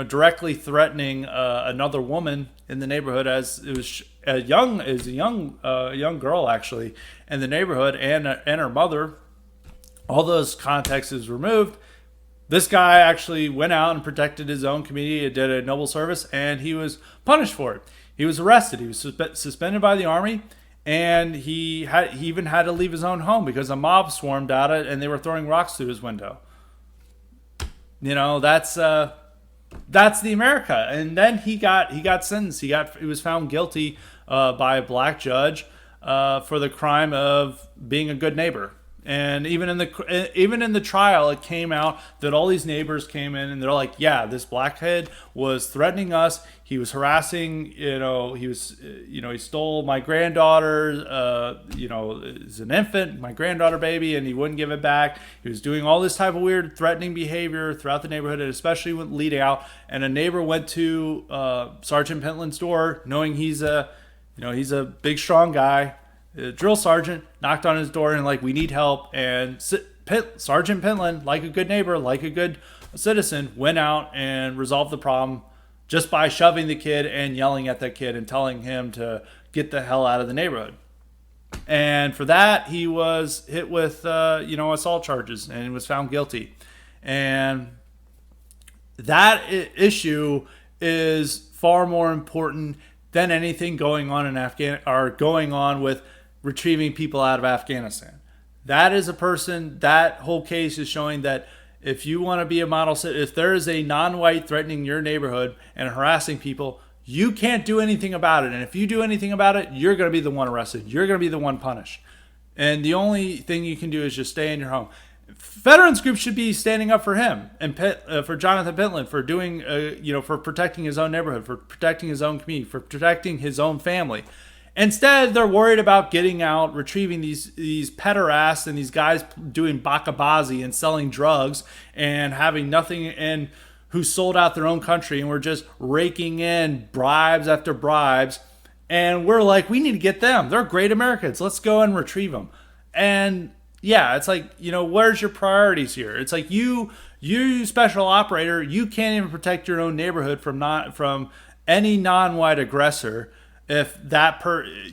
Speaker 1: directly threatening another woman in the neighborhood, as it was a young girl actually in the neighborhood, and her mother. All those context is removed. This guy actually went out and protected his own community, did a noble service, and he was punished for it. He was arrested. He was suspended by the Army, and he even had to leave his own home because a mob swarmed at it and they were throwing rocks through his window. That's the America. And then he got sentenced. He was found guilty by a black judge for the crime of being a good neighbor. And even in the trial, it came out that all these neighbors came in and they're like, yeah, this black kid was threatening us. He was harassing, he stole my granddaughter, as an infant, my granddaughter baby, and he wouldn't give it back. He was doing all this type of weird threatening behavior throughout the neighborhood, and especially when leading out. And a neighbor went to Sergeant Pentland's door, knowing he's a big, strong guy. A drill sergeant knocked on his door and like, we need help. And Sergeant Pentland, like a good neighbor, like a good citizen, went out and resolved the problem just by shoving the kid and yelling at that kid and telling him to get the hell out of the neighborhood. And for that, he was hit with, assault charges and was found guilty. And that issue is far more important than anything going on in going on with retrieving people out of Afghanistan. That is a person, that whole case is showing that if you want to be a model, if there is a non-white threatening your neighborhood and harassing people, you can't do anything about it. And if you do anything about it, you're going to be the one arrested. You're going to be the one punished. And the only thing you can do is just stay in your home. Veterans groups should be standing up for him and for Jonathan Pentland for doing, for protecting his own neighborhood, for protecting his own community, for protecting his own family. Instead, they're worried about getting out, retrieving these pederasts and these guys doing bakabazi and selling drugs and having nothing, and who sold out their own country, and we're just raking in bribes after bribes. And we're like, we need to get them. They're great Americans. Let's go and retrieve them. And yeah, it's like, where's your priorities here? It's like you special operator, you can't even protect your own neighborhood from any non-white aggressor. If that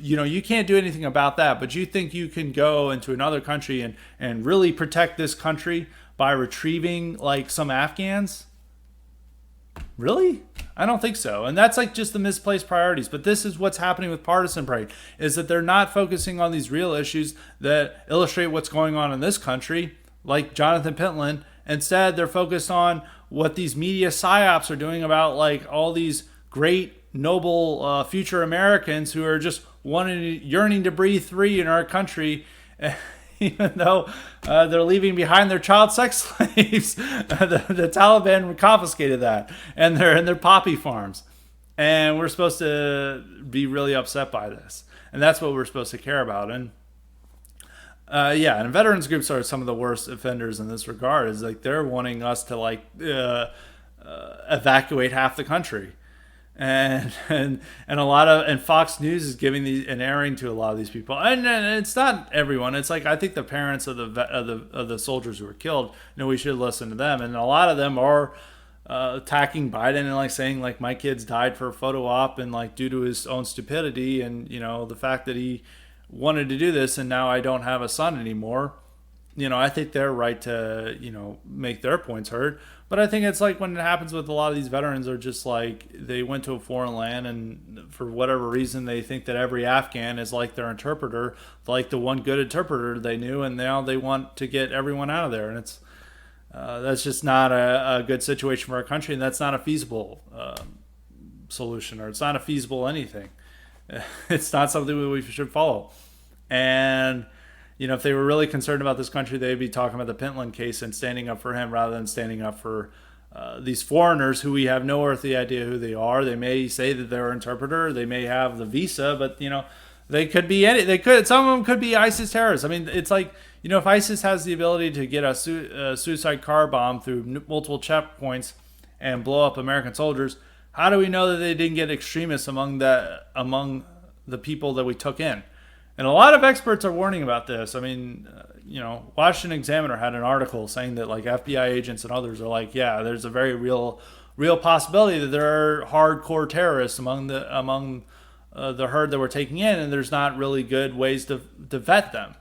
Speaker 1: you can't do anything about that, but you think you can go into another country and really protect this country by retrieving like some Afghans? Really? I don't think so. And that's like just the misplaced priorities. But this is what's happening with partisan parade, is that they're not focusing on these real issues that illustrate what's going on in this country, like Jonathan Pentland. Instead, they're focused on what these media psyops are doing about like all these great, noble future Americans who are just yearning to breathe free in our country, even though they're leaving behind their child sex slaves. The Taliban confiscated that, and their poppy farms, and we're supposed to be really upset by this, and that's what we're supposed to care about. And and veterans groups are some of the worst offenders in this regard. Is like they're wanting us to evacuate half the country. And Fox News is giving an airing to a lot of these people, and it's not everyone. It's like I think the parents of the soldiers who were killed, we should listen to them, and a lot of them are attacking Biden and like saying like my kids died for a photo op and like due to his own stupidity and the fact that he wanted to do this and now I don't have a son anymore. I think they're right to make their points heard. But I think it's like when it happens with a lot of these veterans are just like they went to a foreign land and for whatever reason they think that every Afghan is like their interpreter, like the one good interpreter they knew, and now they want to get everyone out of there. And it's that's just not a good situation for our country, and that's not a feasible solution, or it's not a feasible anything. It's not something we should follow. And if they were really concerned about this country, they'd be talking about the Pentland case and standing up for him rather than standing up for these foreigners who we have no earthly idea who they are. They may say that they're an interpreter. They may have the visa, but, they could be some of them could be ISIS terrorists. I mean, it's like, if ISIS has the ability to get a suicide car bomb through multiple checkpoints and blow up American soldiers, how do we know that they didn't get extremists among the people that we took in? And a lot of experts are warning about this. I mean, Washington Examiner had an article saying that like FBI agents and others are like, yeah, there's a very real possibility that there are hardcore terrorists among the herd that we're taking in, and there's not really good ways to vet them.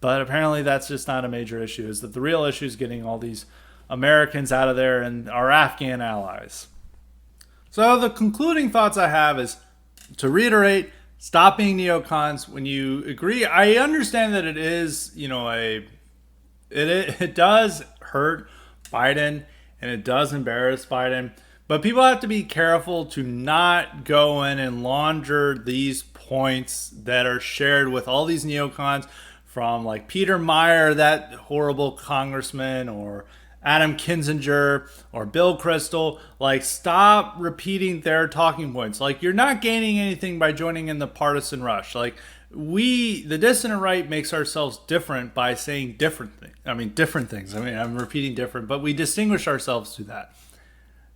Speaker 1: But apparently that's just not a major issue. Is that the real issue is getting all these Americans out of there and our Afghan allies. So the concluding thoughts I have is to reiterate. Stop being neocons. When you agree, I understand that it is, it does hurt Biden and it does embarrass Biden, but people have to be careful to not go in and launder these points that are shared with all these neocons from like Peter Meyer, that horrible congressman, or Adam Kinzinger or Bill Kristol. Like, stop repeating their talking points. Like, you're not gaining anything by joining in the partisan rush. Like, the dissident right makes ourselves different by saying different things. Different things. I'm repeating different, but we distinguish ourselves through that.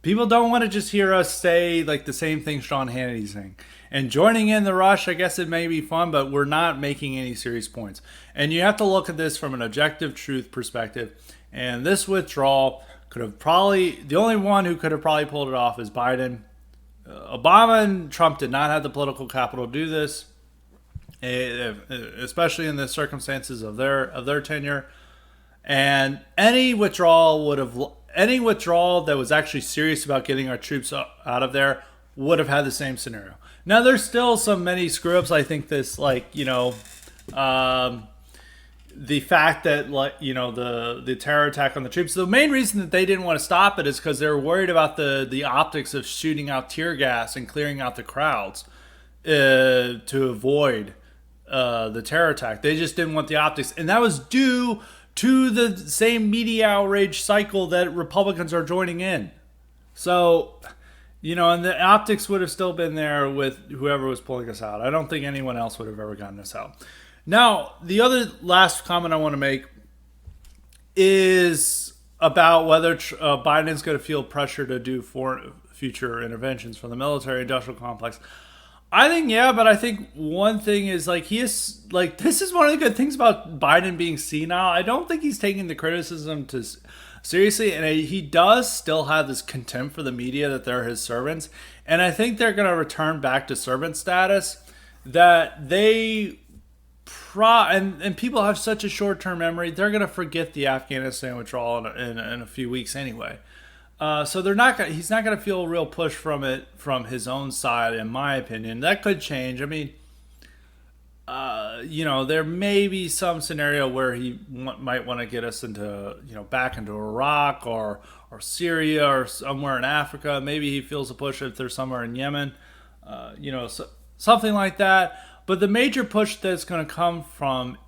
Speaker 1: People don't want to just hear us say like the same thing Sean Hannity's saying. And joining in the rush, I guess it may be fun, but we're not making any serious points. And you have to look at this from an objective truth perspective. And this withdrawal the only one who could have probably pulled it off is Biden. Obama and Trump did not have the political capital to do this, especially in the circumstances of their tenure. And any withdrawal that was actually serious about getting our troops out of there would have had the same scenario. Now, there's still many screw-ups. I think this, The fact that, like, the terror attack on the troops. The main reason that they didn't want to stop it is because they were worried about the optics of shooting out tear gas and clearing out the crowds to avoid the terror attack. They just didn't want the optics, and that was due to the same media outrage cycle that Republicans are joining in. So, and the optics would have still been there with whoever was pulling us out. I don't think anyone else would have ever gotten us out. Now, the other last comment I want to make is about whether Biden's going to feel pressure to do foreign future interventions from the military-industrial complex. I think, yeah, but I think one thing is, like, this is one of the good things about Biden being senile. I don't think he's taking the criticism seriously, and he does still have this contempt for the media that they're his servants, and I think they're going to return back to servant status, that they and people have such a short-term memory, they're going to forget the Afghanistan withdrawal in a few weeks anyway. So he's not going to feel a real push from it from his own side, in my opinion. That could change. I mean, there may be some scenario where he might want to get us into, back into Iraq or Syria or somewhere in Africa. Maybe he feels a push if they're somewhere in Yemen, something like that. But the major push that's going to come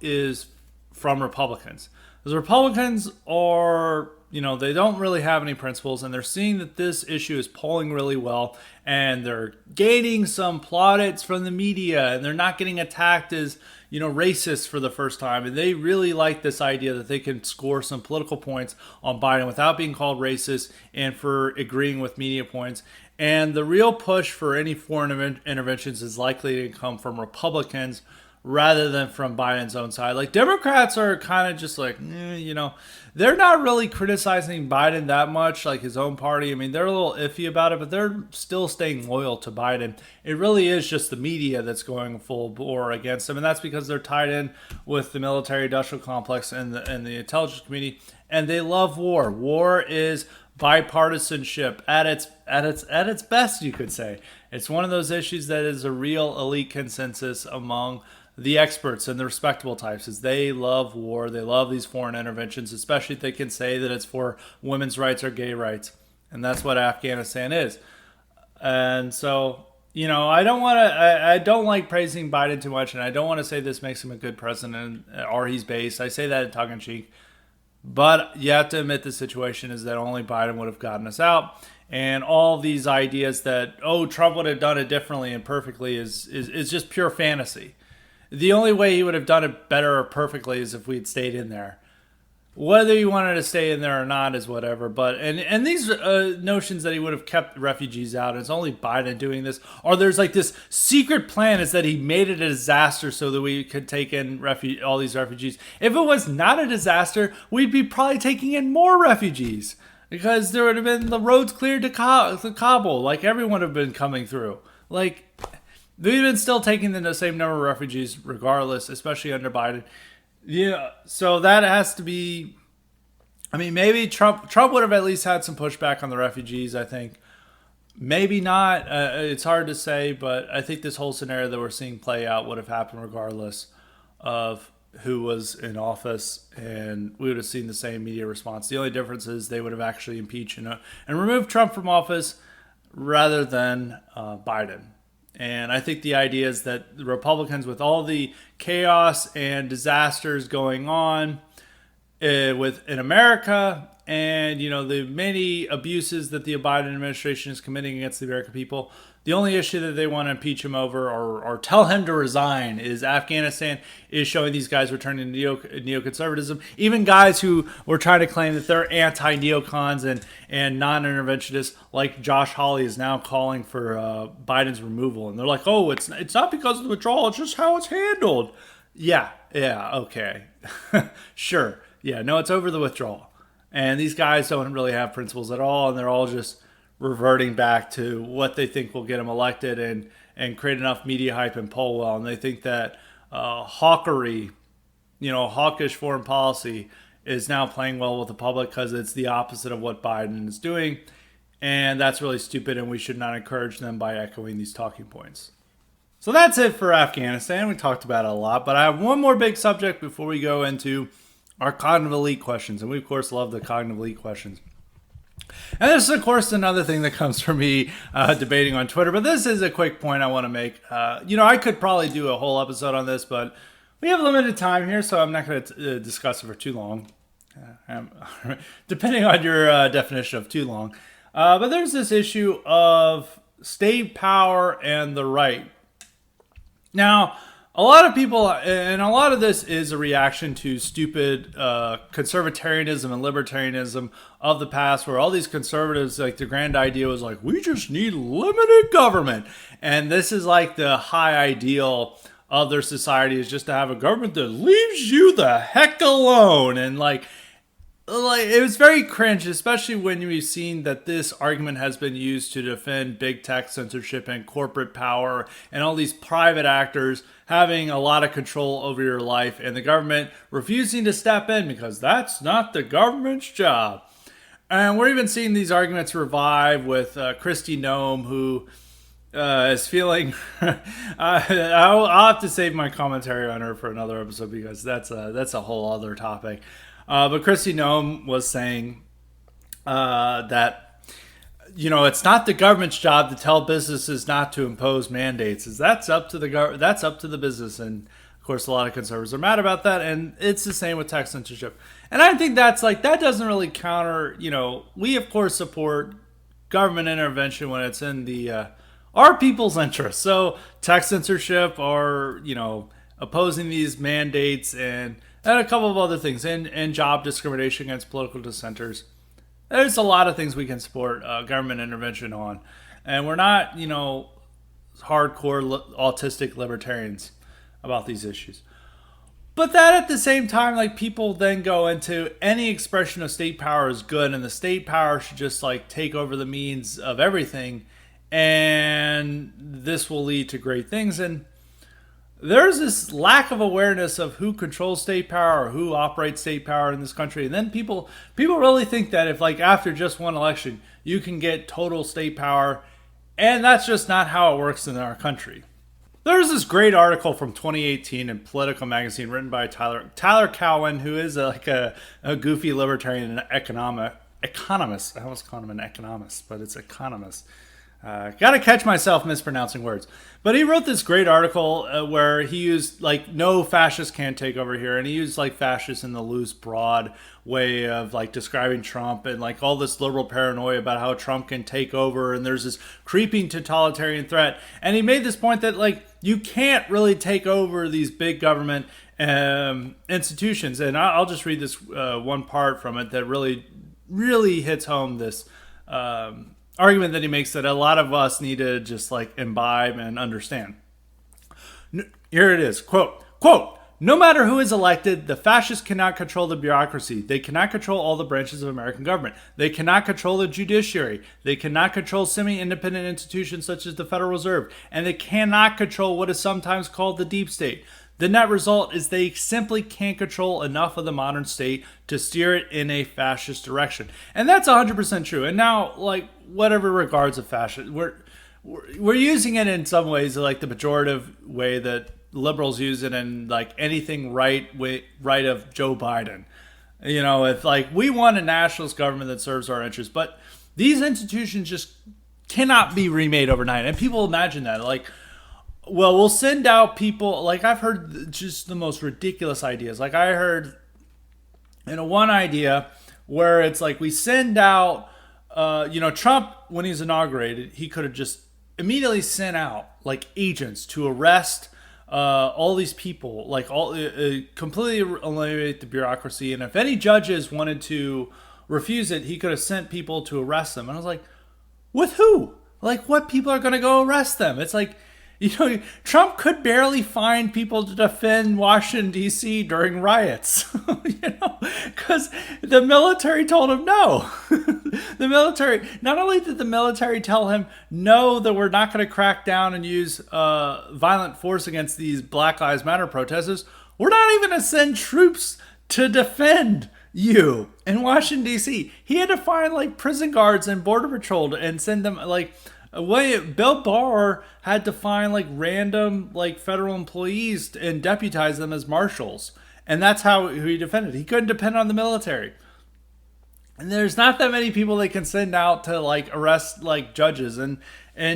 Speaker 1: is from Republicans. Because Republicans are, they don't really have any principles, and they're seeing that this issue is polling really well, and they're gaining some plaudits from the media, and they're not getting attacked as, racist for the first time. And they really like this idea that they can score some political points on Biden without being called racist and for agreeing with media points. And the real push for any foreign interventions is likely to come from Republicans rather than from Biden's own side. Like, Democrats are kind of just like, they're not really criticizing Biden that much, like his own party. I mean, they're a little iffy about it, but they're still staying loyal to Biden. It really is just the media that's going full bore against him, and that's because they're tied in with the military-industrial complex and the intelligence community, and they love war. War is bipartisanship at its best, you could say. It's one of those issues that is a real elite consensus among the experts and the respectable types, is they love war. They love these foreign interventions, especially if they can say that it's for women's rights or gay rights. And that's what Afghanistan is. And so, I don't like praising Biden too much, and I don't want to say this makes him a good president or he's based. I say that in tongue in cheek. But you have to admit the situation is that only Biden would have gotten us out. And all these ideas that, Trump would have done it differently and perfectly is just pure fantasy. The only way he would have done it better or perfectly is if we'd stayed in there. Whether he wanted to stay in there or not is whatever. But and these notions that he would have kept refugees out, and it's only Biden doing this, or there's like this secret plan is that he made it a disaster so that we could take in all these refugees. If it was not a disaster, we'd be probably taking in more refugees, because there would have been the roads cleared to Kabul, like everyone would have been coming through. Like, we've been still taking in the same number of refugees regardless, especially under Biden. Yeah, so that has to be. I mean, maybe Trump would have at least had some pushback on the refugees, I think. Maybe not. It's hard to say, but I think this whole scenario that we're seeing play out would have happened regardless of who was in office, and we would have seen the same media response. The only difference is they would have actually impeached and removed Trump from office rather than Biden. And I think the idea is that the Republicans, with all the chaos and disasters going on in America, and the many abuses that the Biden administration is committing against the American people, the only issue that they want to impeach him over or tell him to resign is Afghanistan is showing these guys returning to neoconservatism. Even guys who were trying to claim that they're anti-neocons and non-interventionists, like Josh Hawley, is now calling for Biden's removal. And they're like, it's not because of the withdrawal, it's just how it's handled. Yeah, okay. Sure. Yeah, no, it's over the withdrawal. And these guys don't really have principles at all, and they're all just reverting back to what they think will get them elected and create enough media hype and poll well. And they think that hawkish foreign policy is now playing well with the public because it's the opposite of what Biden is doing. And that's really stupid, and we should not encourage them by echoing these talking points. So that's it for Afghanistan. We talked about it a lot, but I have one more big subject before we go into our cognitive elite questions. And we, of course, love the cognitive elite questions. And this is, of course, another thing that comes from me debating on Twitter. But this is a quick point I want to make. I could probably do a whole episode on this, but we have limited time here, so I'm not going to discuss it for too long. Depending on your definition of too long. But there's this issue of state power and the right. Now, a lot of people, and a lot of this is a reaction to stupid conservatarianism and libertarianism of the past, where all these conservatives, like the grand idea was like, we just need limited government. And this is like the high ideal of their society, is just to have a government that leaves you the heck alone. And like it was very cringe, especially when we've seen that this argument has been used to defend big tech censorship and corporate power and all these private actors having a lot of control over your life, and the government refusing to step in because that's not the government's job. And we're even seeing these arguments revive with Kristi Noem, who is feeling I'll have to save my commentary on her for another episode, because that's a whole other topic. But Kristi Noem was saying that, it's not the government's job to tell businesses not to impose mandates. That's up to the business. And of course, a lot of conservatives are mad about that. And it's the same with tech censorship. And I think that doesn't really counter, we of course support government intervention when it's in the our people's interest. So tech censorship, or opposing these mandates, and a couple of other things, and job discrimination against political dissenters. There's a lot of things we can support government intervention on. And we're not, hardcore autistic libertarians about these issues. But that at the same time, people then go into any expression of state power is good, and the state power should just take over the means of everything, and this will lead to great things. And there's this lack of awareness of who controls state power or who operates state power in this country. And then people really think that if after just one election, you can get total state power. And that's just not how it works in our country. There's this great article from 2018 in Politico magazine written by Tyler Cowen, who is a goofy libertarian and economist. I always call him an economist, but it's economist. Gotta catch myself mispronouncing words. But he wrote this great article where he used no fascist can take over here. And he used fascist in the loose, broad way of describing Trump, and all this liberal paranoia about how Trump can take over. And there's this creeping totalitarian threat. And he made this point that you can't really take over these big government institutions. And I'll just read this one part from it that really, really hits home this argument that he makes, that a lot of us need to just imbibe and understand. Here it is. Quote, "No matter who is elected, the fascists cannot control the bureaucracy. They cannot control all the branches of American government. They cannot control the judiciary. They cannot control semi-independent institutions such as the Federal Reserve. And they cannot control what is sometimes called the deep state. The net result is they simply can't control enough of the modern state to steer it in a fascist direction." And that's 100% true. And now, whatever regards of fascist, we're using it in some ways the pejorative way that liberals use it, and anything right of Joe Biden. If we want a nationalist government that serves our interests, but these institutions just cannot be remade overnight. And people imagine that well, we'll send out people. I've heard just the most ridiculous ideas. I heard one idea where it's we send out, Trump, when he's inaugurated, he could have just immediately sent out agents to arrest all these people, completely eliminate the bureaucracy. And if any judges wanted to refuse it, he could have sent people to arrest them. And I was with who? What people are going to go arrest them? It's Trump could barely find people to defend Washington, D.C. during riots, because the military told him no. The military, not only did the military tell him, no, that we're not going to crack down and use violent force against these Black Lives Matter protesters, we're not even going to send troops to defend you in Washington, D.C. He had to find prison guards and border patrol and send them Bill Barr had to find like random like federal employees and deputize them as marshals, and that's how he defended. He couldn't depend on the military. And there's not that many people they can send out to like arrest like judges, and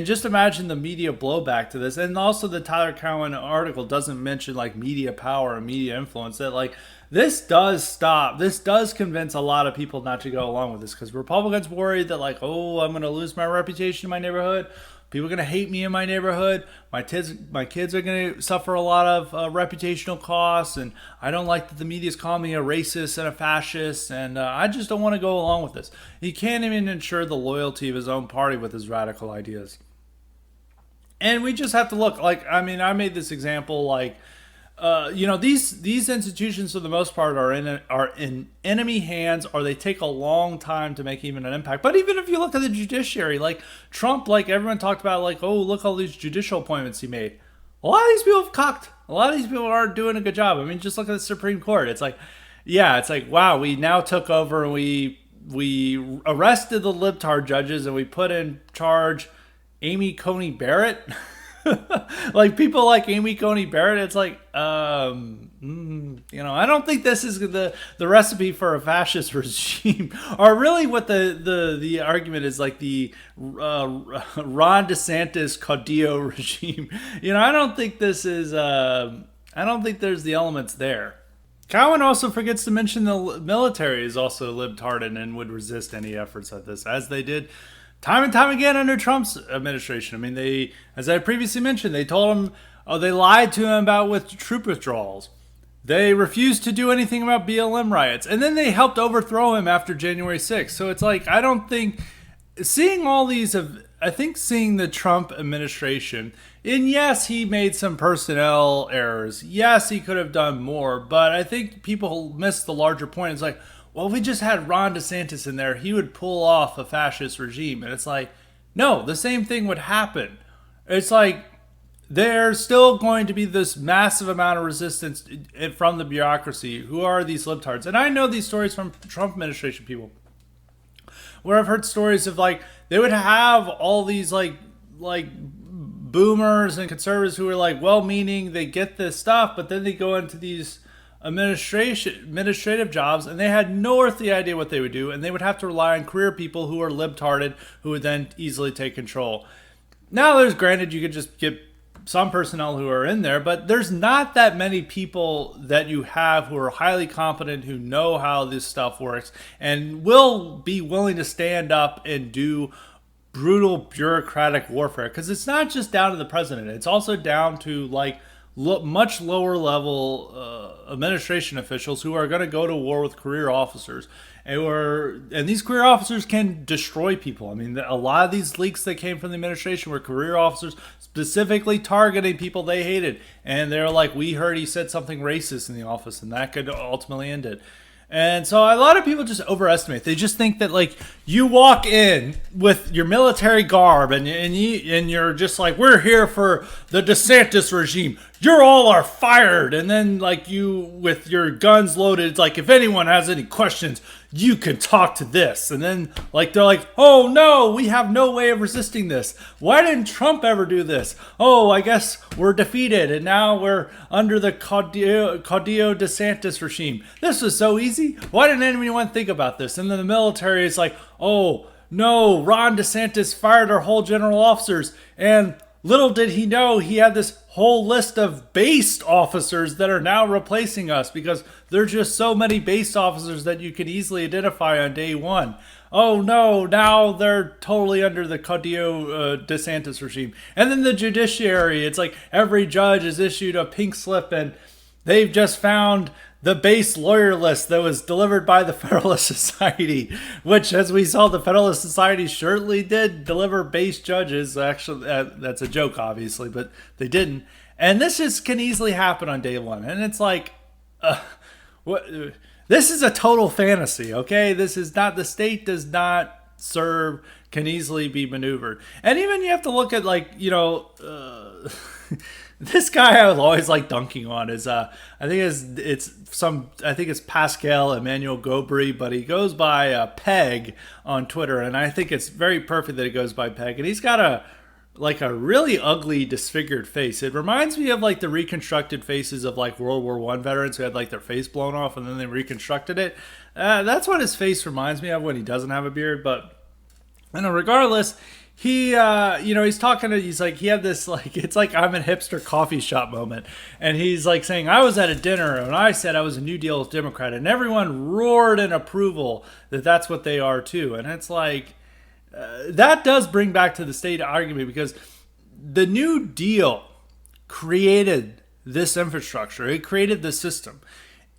Speaker 1: just imagine the media blowback to this. And also the Tyler Cowen article doesn't mention like media power and media influence. That like this does convince a lot of people not to go along with this, because Republicans worried that like, oh, I'm going to lose my reputation in my neighborhood. People are going to hate me in my neighborhood. My kids are going to suffer a lot of reputational costs, and I don't like that the media's calling me a racist and a fascist, and I just don't want to go along with this. He can't even ensure the loyalty of his own party with his radical ideas. And we just have to look. Like, I mean, I made this example like, these institutions for the most part are in enemy hands, or they take a long time to make even an impact. But even if you look at the judiciary, like Trump, like everyone talked about, like, oh, look all these judicial appointments he made. A lot of these people have cocked. A lot of these people aren't doing a good job. I mean, just look at the Supreme Court. It's like, yeah, it's like, wow, we now took over and we arrested the libtard judges and we put in charge Amy Coney Barrett. Like people like Amy Coney Barrett, it's like, I don't think this is the recipe for a fascist regime, or really what the argument is, like the Ron DeSantis Caudillo regime. I don't think this is. I don't think there's the elements there. Cowen also forgets to mention the military is also libtarded and would resist any efforts at this, as they did time and time again under Trump's administration. I mean, they, as I previously mentioned, they told him, they lied to him about troop withdrawals. They refused to do anything about BLM riots. And then they helped overthrow him after January 6th. So it's like, I don't think, seeing all these, I think seeing the Trump administration, and yes, he made some personnel errors. Yes, he could have done more. But I think people miss the larger point. It's like, well, if we just had Ron DeSantis in there, he would pull off a fascist regime. And it's like, no, the same thing would happen. It's like, there's still going to be this massive amount of resistance from the bureaucracy. Who are these libtards? And I know these stories from Trump administration people, where I've heard stories of like, they would have all these like boomers and conservatives who are like well-meaning, they get this stuff, but then they go into these administrative jobs, and they had no earthly idea what they would do, and they would have to rely on career people who are libtarded, who would then easily take control. Now, there's granted you could just get some personnel who are in there, but there's not that many people that you have who are highly competent, who know how this stuff works, and will be willing to stand up and do brutal bureaucratic warfare. Because it's not just down to the president; it's also down to like much lower level administration officials who are going to go to war with career officers, and these career officers can destroy people. I mean, a lot of these leaks that came from the administration were career officers specifically targeting people they hated, and they're like, we heard he said something racist in the office, and that could ultimately end it. And so a lot of people just overestimate. They just think that like you walk in with your military garb and you're just like, we're here for the DeSantis regime. You're all are fired. And then like you with your guns loaded, it's like, if anyone has any questions, you can talk to this. And then like they're like, oh no, we have no way of resisting this. Why didn't Trump ever do this? Oh, I guess we're defeated and now we're under the Caudillo DeSantis regime. This was so easy. Why didn't anyone think about this? And then the military is like, oh no, Ron DeSantis fired our whole general officers, and little did he know he had this whole list of based officers that are now replacing us, because there's just so many based officers that you could easily identify on day one. Oh no, now they're totally under the Caudillo DeSantis regime. And then the judiciary, it's like every judge has issued a pink slip and they've just found the base lawyer list that was delivered by the Federalist Society, which, as we saw, the Federalist Society surely did deliver base judges. Actually, that's a joke, obviously, but they didn't. And this just can easily happen on day one. And it's like, what? This is a total fantasy, okay? This is not, the state does not serve, can easily be maneuvered. And even you have to look at, like, This guy I was always like dunking on is I think it's Pascal Emmanuel Gobry, but he goes by Peg on Twitter, and I think it's very perfect that he goes by Peg, and he's got a really ugly disfigured face. It reminds me of like the reconstructed faces of like World War One veterans who had like their face blown off and then they reconstructed it. That's what his face reminds me of when he doesn't have a beard. But regardless, he's talking to, he's like, he had this, like, it's like I'm in hipster coffee shop moment. And he's like saying, I was at a dinner and I said I was a New Deal Democrat, and everyone roared in approval that that's what they are too. And it's like, that does bring back to the state argument, because the New Deal created this infrastructure. It created the system.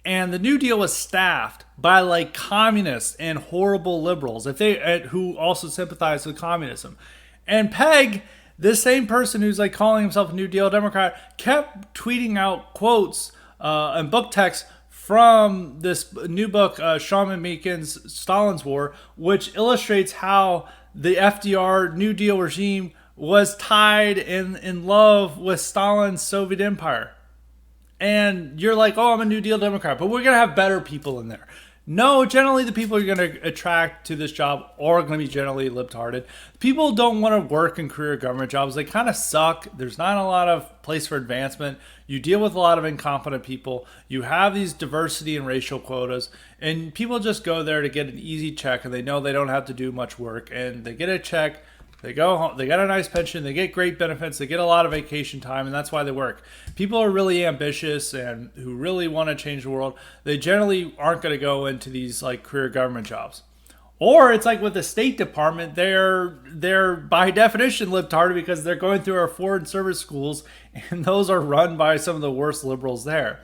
Speaker 1: And the New Deal was staffed by like communists and horrible liberals who also sympathize with communism. And Peg, this same person who's like calling himself a New Deal Democrat, kept tweeting out quotes and book texts from this new book, Shaman Meakin's Stalin's War, which illustrates how the FDR New Deal regime was tied in love with Stalin's Soviet Empire. And you're like, oh, I'm a New Deal Democrat, but we're going to have better people in there. No, generally the people you're going to attract to this job are going to be generally libtarded. People don't want to work in career government jobs. They kind of suck. There's not a lot of place for advancement. You deal with a lot of incompetent people. You have these diversity and racial quotas, and people just go there to get an easy check, and they know they don't have to do much work, and they get a check. They go home, they got a nice pension, they get great benefits, they get a lot of vacation time, and that's why they work. People are really ambitious and who really want to change the world, they generally aren't going to go into these like career government jobs. Or it's like with the State Department, they're by definition libtarded because they're going through our foreign service schools, and those are run by some of the worst liberals there.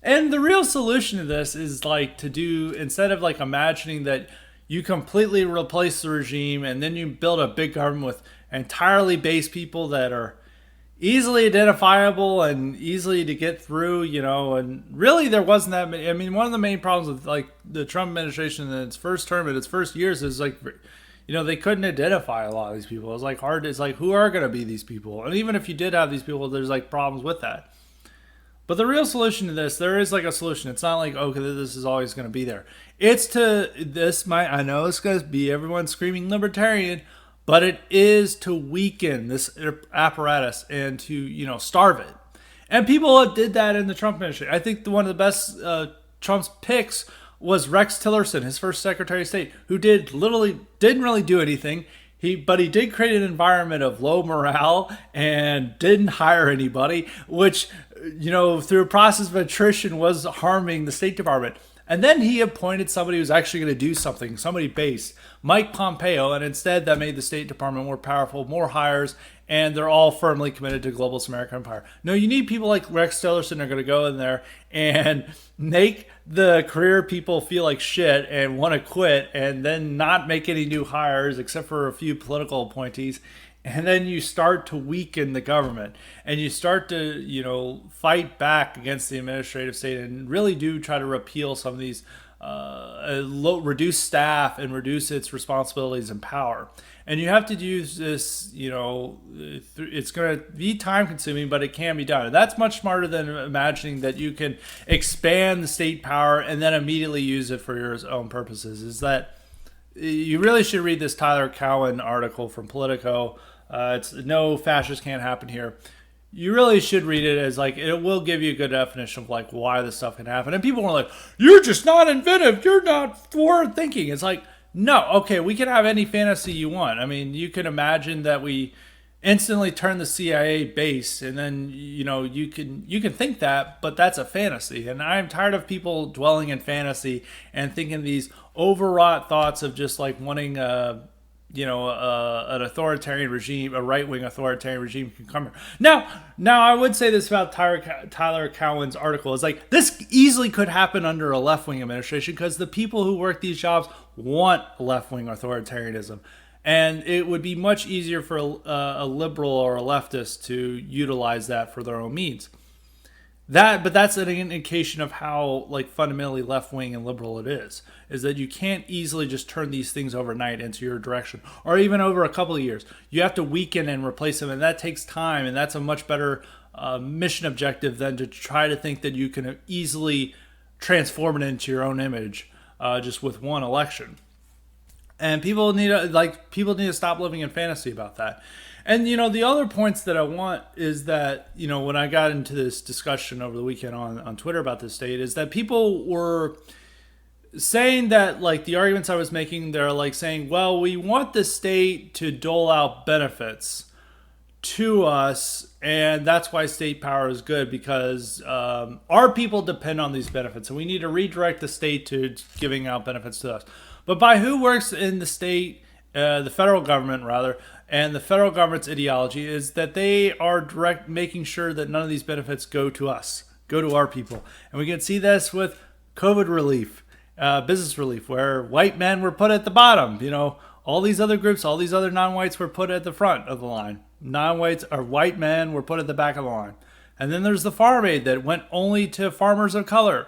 Speaker 1: And the real solution to this is like to do, instead of like imagining that you completely replace the regime and then you build a big government with entirely base people that are easily identifiable and easily to get through, and really there wasn't that many. I mean, one of the main problems with like the Trump administration in its first term, in its first years, is like, they couldn't identify a lot of these people. It was like hard. It's like, who are going to be these people? And even if you did have these people, there's like problems with that. But the real solution to this, there is like a solution. It's not like, okay, this is always going to be there. I know it's going to be everyone screaming libertarian, but it is to weaken this apparatus and to, starve it. And people did that in the Trump administration. I think one of the best Trump's picks was Rex Tillerson, his first Secretary of State, who didn't really do anything. But he did create an environment of low morale and didn't hire anybody, which, through a process of attrition was harming the State Department. And then he appointed somebody who's actually going to do something, somebody based, Mike Pompeo, and instead that made the State Department more powerful, more hires, and they're all firmly committed to globalist American empire. No, you need people like Rex Tillerson who are going to go in there and make the career people feel like shit and want to quit, and then not make any new hires except for a few political appointees. And then you start to weaken the government, and you start to, fight back against the administrative state, and really do try to repeal some of these, reduce staff and reduce its responsibilities and power. And you have to use this, it's going to be time consuming, but it can be done. And that's much smarter than imagining that you can expand the state power and then immediately use it for your own purposes. Is that you really should read this Tyler Cowen article from Politico. It's no fascist can't happen here. You really should read it, as like it will give you a good definition of like why this stuff can happen. And people are like, you're just not inventive, you're not forward thinking. It's like, no, okay, we can have any fantasy you want. I mean, you can imagine that we instantly turn the CIA base, and then you can think that, but that's a fantasy. And I'm tired of people dwelling in fantasy and thinking these overwrought thoughts of just like wanting an authoritarian regime, a right-wing authoritarian regime can come here. Now I would say this about Tyler Cowen's article is like, this easily could happen under a left-wing administration because the people who work these jobs want left-wing authoritarianism. And it would be much easier for a liberal or a leftist to utilize that for their own means. But that's an indication of how like fundamentally left-wing and liberal it is that you can't easily just turn these things overnight into your direction, or even over a couple of years. You have to weaken and replace them, and that takes time, and that's a much better mission objective than to try to think that you can easily transform it into your own image just with one election. And people need to stop living in fantasy about that. And the other points that I want is that when I got into this discussion over the weekend on Twitter about this state, is that people were saying that, like, the arguments I was making, they're like saying, well, we want the state to dole out benefits to us, and that's why state power is good, because our people depend on these benefits, and we need to redirect the state to giving out benefits to us. But by who works in the state, the federal government rather, and the federal government's ideology is that they are making sure that none of these benefits go to us, go to our people. And we can see this with COVID relief, business relief, where white men were put at the bottom. All these other groups, all these other non-whites were put at the front of the line. Non-whites or white men were put at the back of the line. And then there's the farm aid that went only to farmers of color.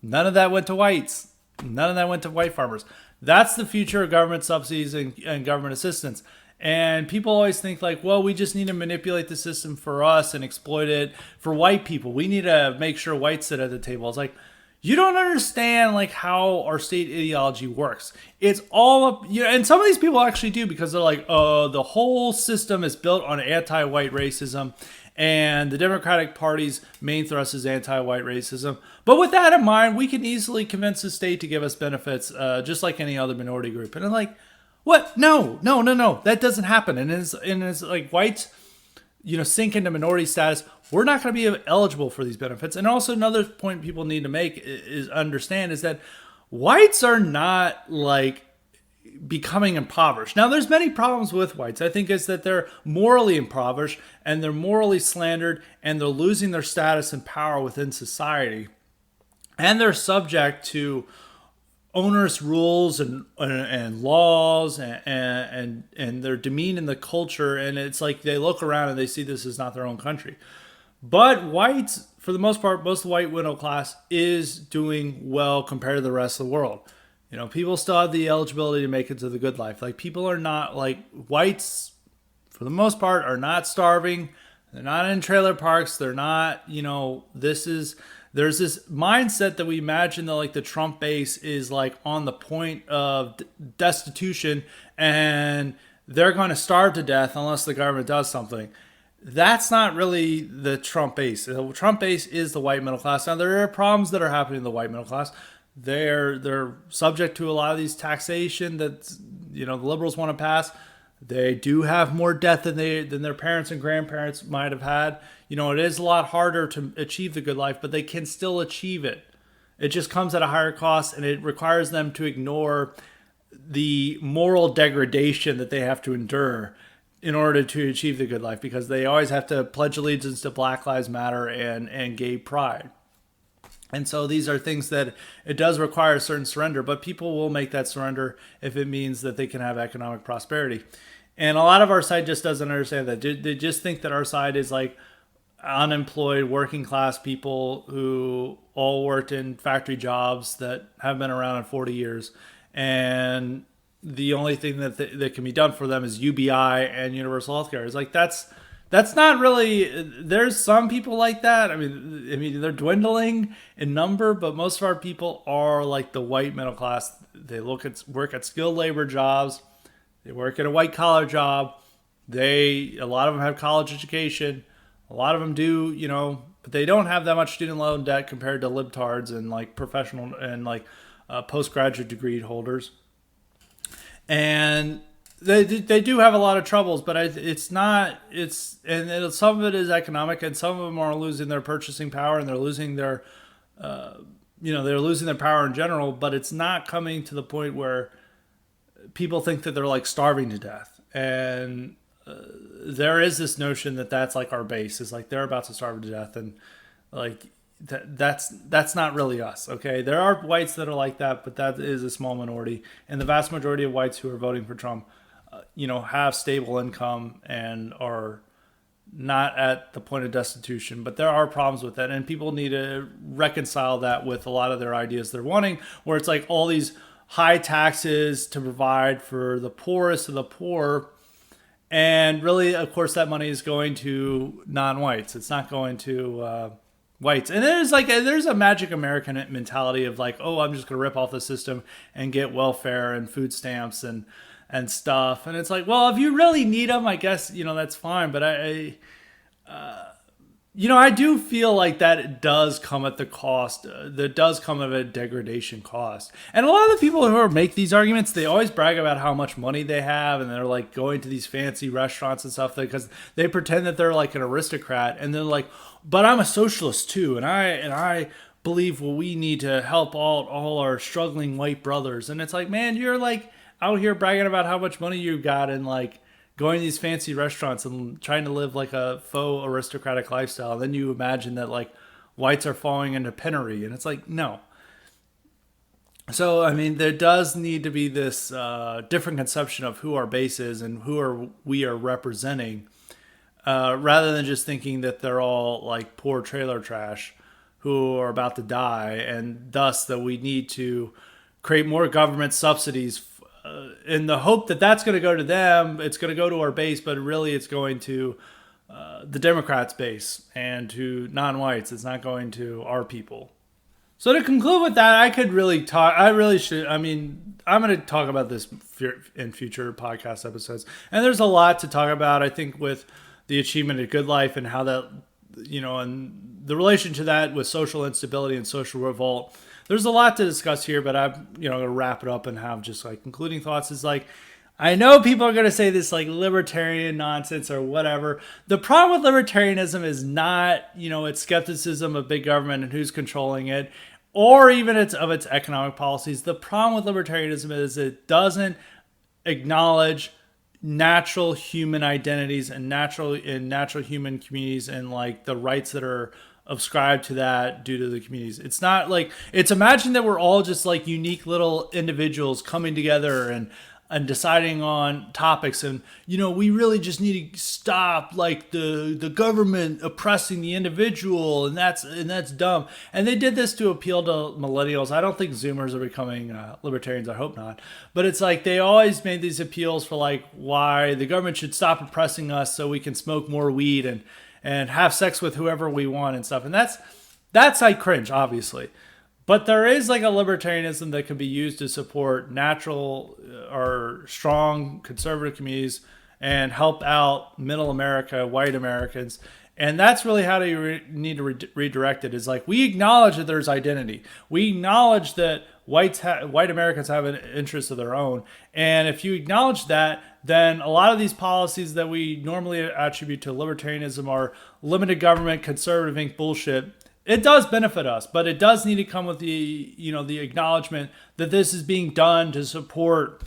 Speaker 1: None of that went to whites. None of that went to white farmers. That's the future of government subsidies and government assistance. And people always think like, well, we just need to manipulate the system for us and exploit it for white people. We need to make sure whites sit at the table. It's like, you don't understand like how our state ideology works. It's all up, and some of these people actually do, because they're like, oh, the whole system is built on anti-white racism, and the Democratic Party's main thrust is anti-white racism. But with that in mind, we can easily convince the state to give us benefits, just like any other minority group. And I'm like, what? No, that doesn't happen. And it's like whites, sink into minority status. We're not going to be eligible for these benefits. And also another point people need to make is understand is that whites are not like becoming impoverished. Now, there's many problems with whites. I think is that they're morally impoverished and they're morally slandered and they're losing their status and power within society. And they're subject to onerous rules and laws and they're demeaned in the culture, and it's like they look around and they see this as not their own country. But whites, for the most part, most of the white middle class is doing well compared to the rest of the world. People still have the eligibility to make it to the good life. Like, people are not like whites, for the most part, are not starving. They're not in trailer parks. They're not, there's this mindset that we imagine that like the Trump base is like on the point of destitution and they're going to starve to death unless the government does something. That's not really the Trump base. The Trump base is the white middle class. Now, there are problems that are happening in the white middle class. They're subject to a lot of these taxation that the liberals want to pass. They do have more debt than their parents and grandparents might have had. It is a lot harder to achieve the good life, but they can still achieve it. It just comes at a higher cost, and it requires them to ignore the moral degradation that they have to endure in order to achieve the good life, because they always have to pledge allegiance to Black Lives Matter and gay pride. And so these are things that it does require a certain surrender, but people will make that surrender if it means that they can have economic prosperity. And a lot of our side just doesn't understand that. They just think that our side is like unemployed working class people who all worked in factory jobs that have been around in 40 years. And the only thing that can be done for them is UBI and universal health care. It's like, that's not really, there's some people like that. I mean, they're dwindling in number, but most of our people are like the white middle class. They work at skilled labor jobs. They work at a white collar job. A lot of them have college education. A lot of them do, but they don't have that much student loan debt compared to libtards and like professional and like postgraduate degree holders. And they do have a lot of troubles, but some of it is economic, and some of them are losing their purchasing power, and they're losing their, they're losing their power in general. But it's not coming to the point where people think that they're like starving to death, and there is this notion that that's like our base, is like they're about to starve to death, and like that's not really us. Okay, there are whites that are like that, but that is a small minority, and the vast majority of whites who are voting for Trump have stable income and are not at the point of destitution. But there are problems with that, and people need to reconcile that with a lot of their ideas they're wanting, where it's like all these high taxes to provide for the poorest of the poor, And really, of course, that money is going to non-whites. It's not going to whites. And there's a magic American mentality of like, oh, I'm just going to rip off the system and get welfare and food stamps and stuff. And it's like, well, if you really need them, I guess, that's fine. But I do feel like that does come at the cost. That does come at a degradation cost. And a lot of the people who make these arguments, they always brag about how much money they have, and they're like going to these fancy restaurants and stuff because they pretend that they're like an aristocrat, and they're like, "But I'm a socialist too, and I believe we need to help all our struggling white brothers." And it's like, man, you're like out here bragging about how much money you got and like going to these fancy restaurants and trying to live like a faux aristocratic lifestyle. And then you imagine that like whites are falling into penury, and it's like, no. So, I mean, there does need to be this different conception of who our base is and we are representing, rather than just thinking that they're all like poor trailer trash who are about to die, and thus that we need to create more government subsidies in the hope that that's going to go to them. It's going to go to our base, but really it's going to the Democrats' base and to non-whites. It's not going to our people. So to conclude with that, I could really talk. I really should. I mean, I'm going to talk about this in future podcast episodes. And there's a lot to talk about, I think, with the achievement of good life and how that, and the relation to that with social instability and social revolt. There's a lot to discuss here, but I'm going to wrap it up and have just like concluding thoughts. Is like, I know people are going to say this like libertarian nonsense or whatever. The problem with libertarianism is not, its skepticism of big government and who's controlling it, or even its economic policies. The problem with libertarianism is it doesn't acknowledge natural human identities and natural human communities and like the rights that are ascribed to that due to the communities. It's not like, it's imagined that we're all just like unique little individuals coming together and deciding on topics, and we really just need to stop like the government oppressing the individual, and that's dumb. And they did this to appeal to millennials. I don't think Zoomers are becoming libertarians. I hope not. But it's like they always made these appeals for like why the government should stop oppressing us so we can smoke more weed and have sex with whoever we want and stuff. And that's I cringe, obviously. But there is like a libertarianism that can be used to support natural or strong conservative communities and help out middle America, white Americans. And that's really how you need to redirect it. Is like, we acknowledge that there's identity. We acknowledge that white Americans have an interest of their own. And if you acknowledge that, then a lot of these policies that we normally attribute to libertarianism are limited government, conservative ink bullshit. It does benefit us, but it does need to come with the acknowledgement that this is being done to support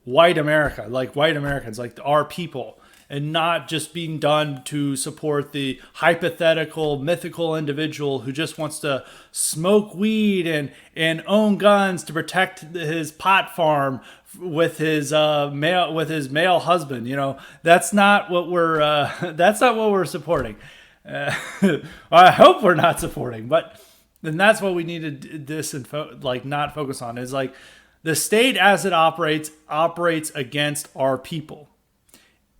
Speaker 1: white America, like white Americans, like our people, and not just being done to support the hypothetical, mythical individual who just wants to smoke weed and own guns to protect his pot farm with his male husband. That's not what we're supporting. I hope we're not supporting, but then that's what we need to not focus on, is like the state as it operates against our people,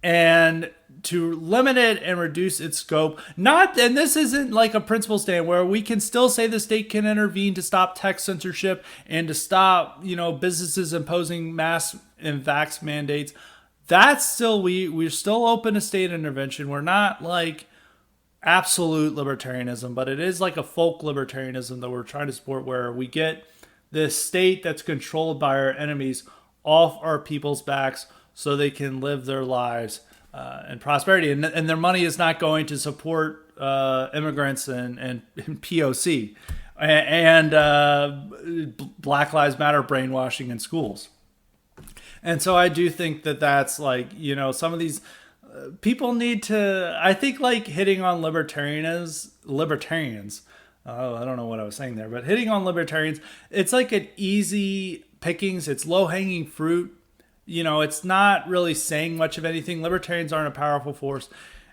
Speaker 1: and to limit it and reduce its scope. And this isn't like a principle stand where we can still say the state can intervene to stop tech censorship and to stop, businesses imposing mass and vax mandates. That's still, we're still open to state intervention. We're not like absolute libertarianism, but it is like a folk libertarianism that we're trying to support, where we get this state that's controlled by our enemies off our people's backs so they can live their lives in prosperity. And their money is not going to support immigrants and POC and Black Lives Matter brainwashing in schools. And so I do think that that's like, some of these people need to, I think, like hitting on libertarians. Oh, I don't know what I was saying there, but hitting on libertarians, it's like an easy pickings. It's low hanging fruit. It's not really saying much of anything. Libertarians aren't a powerful force.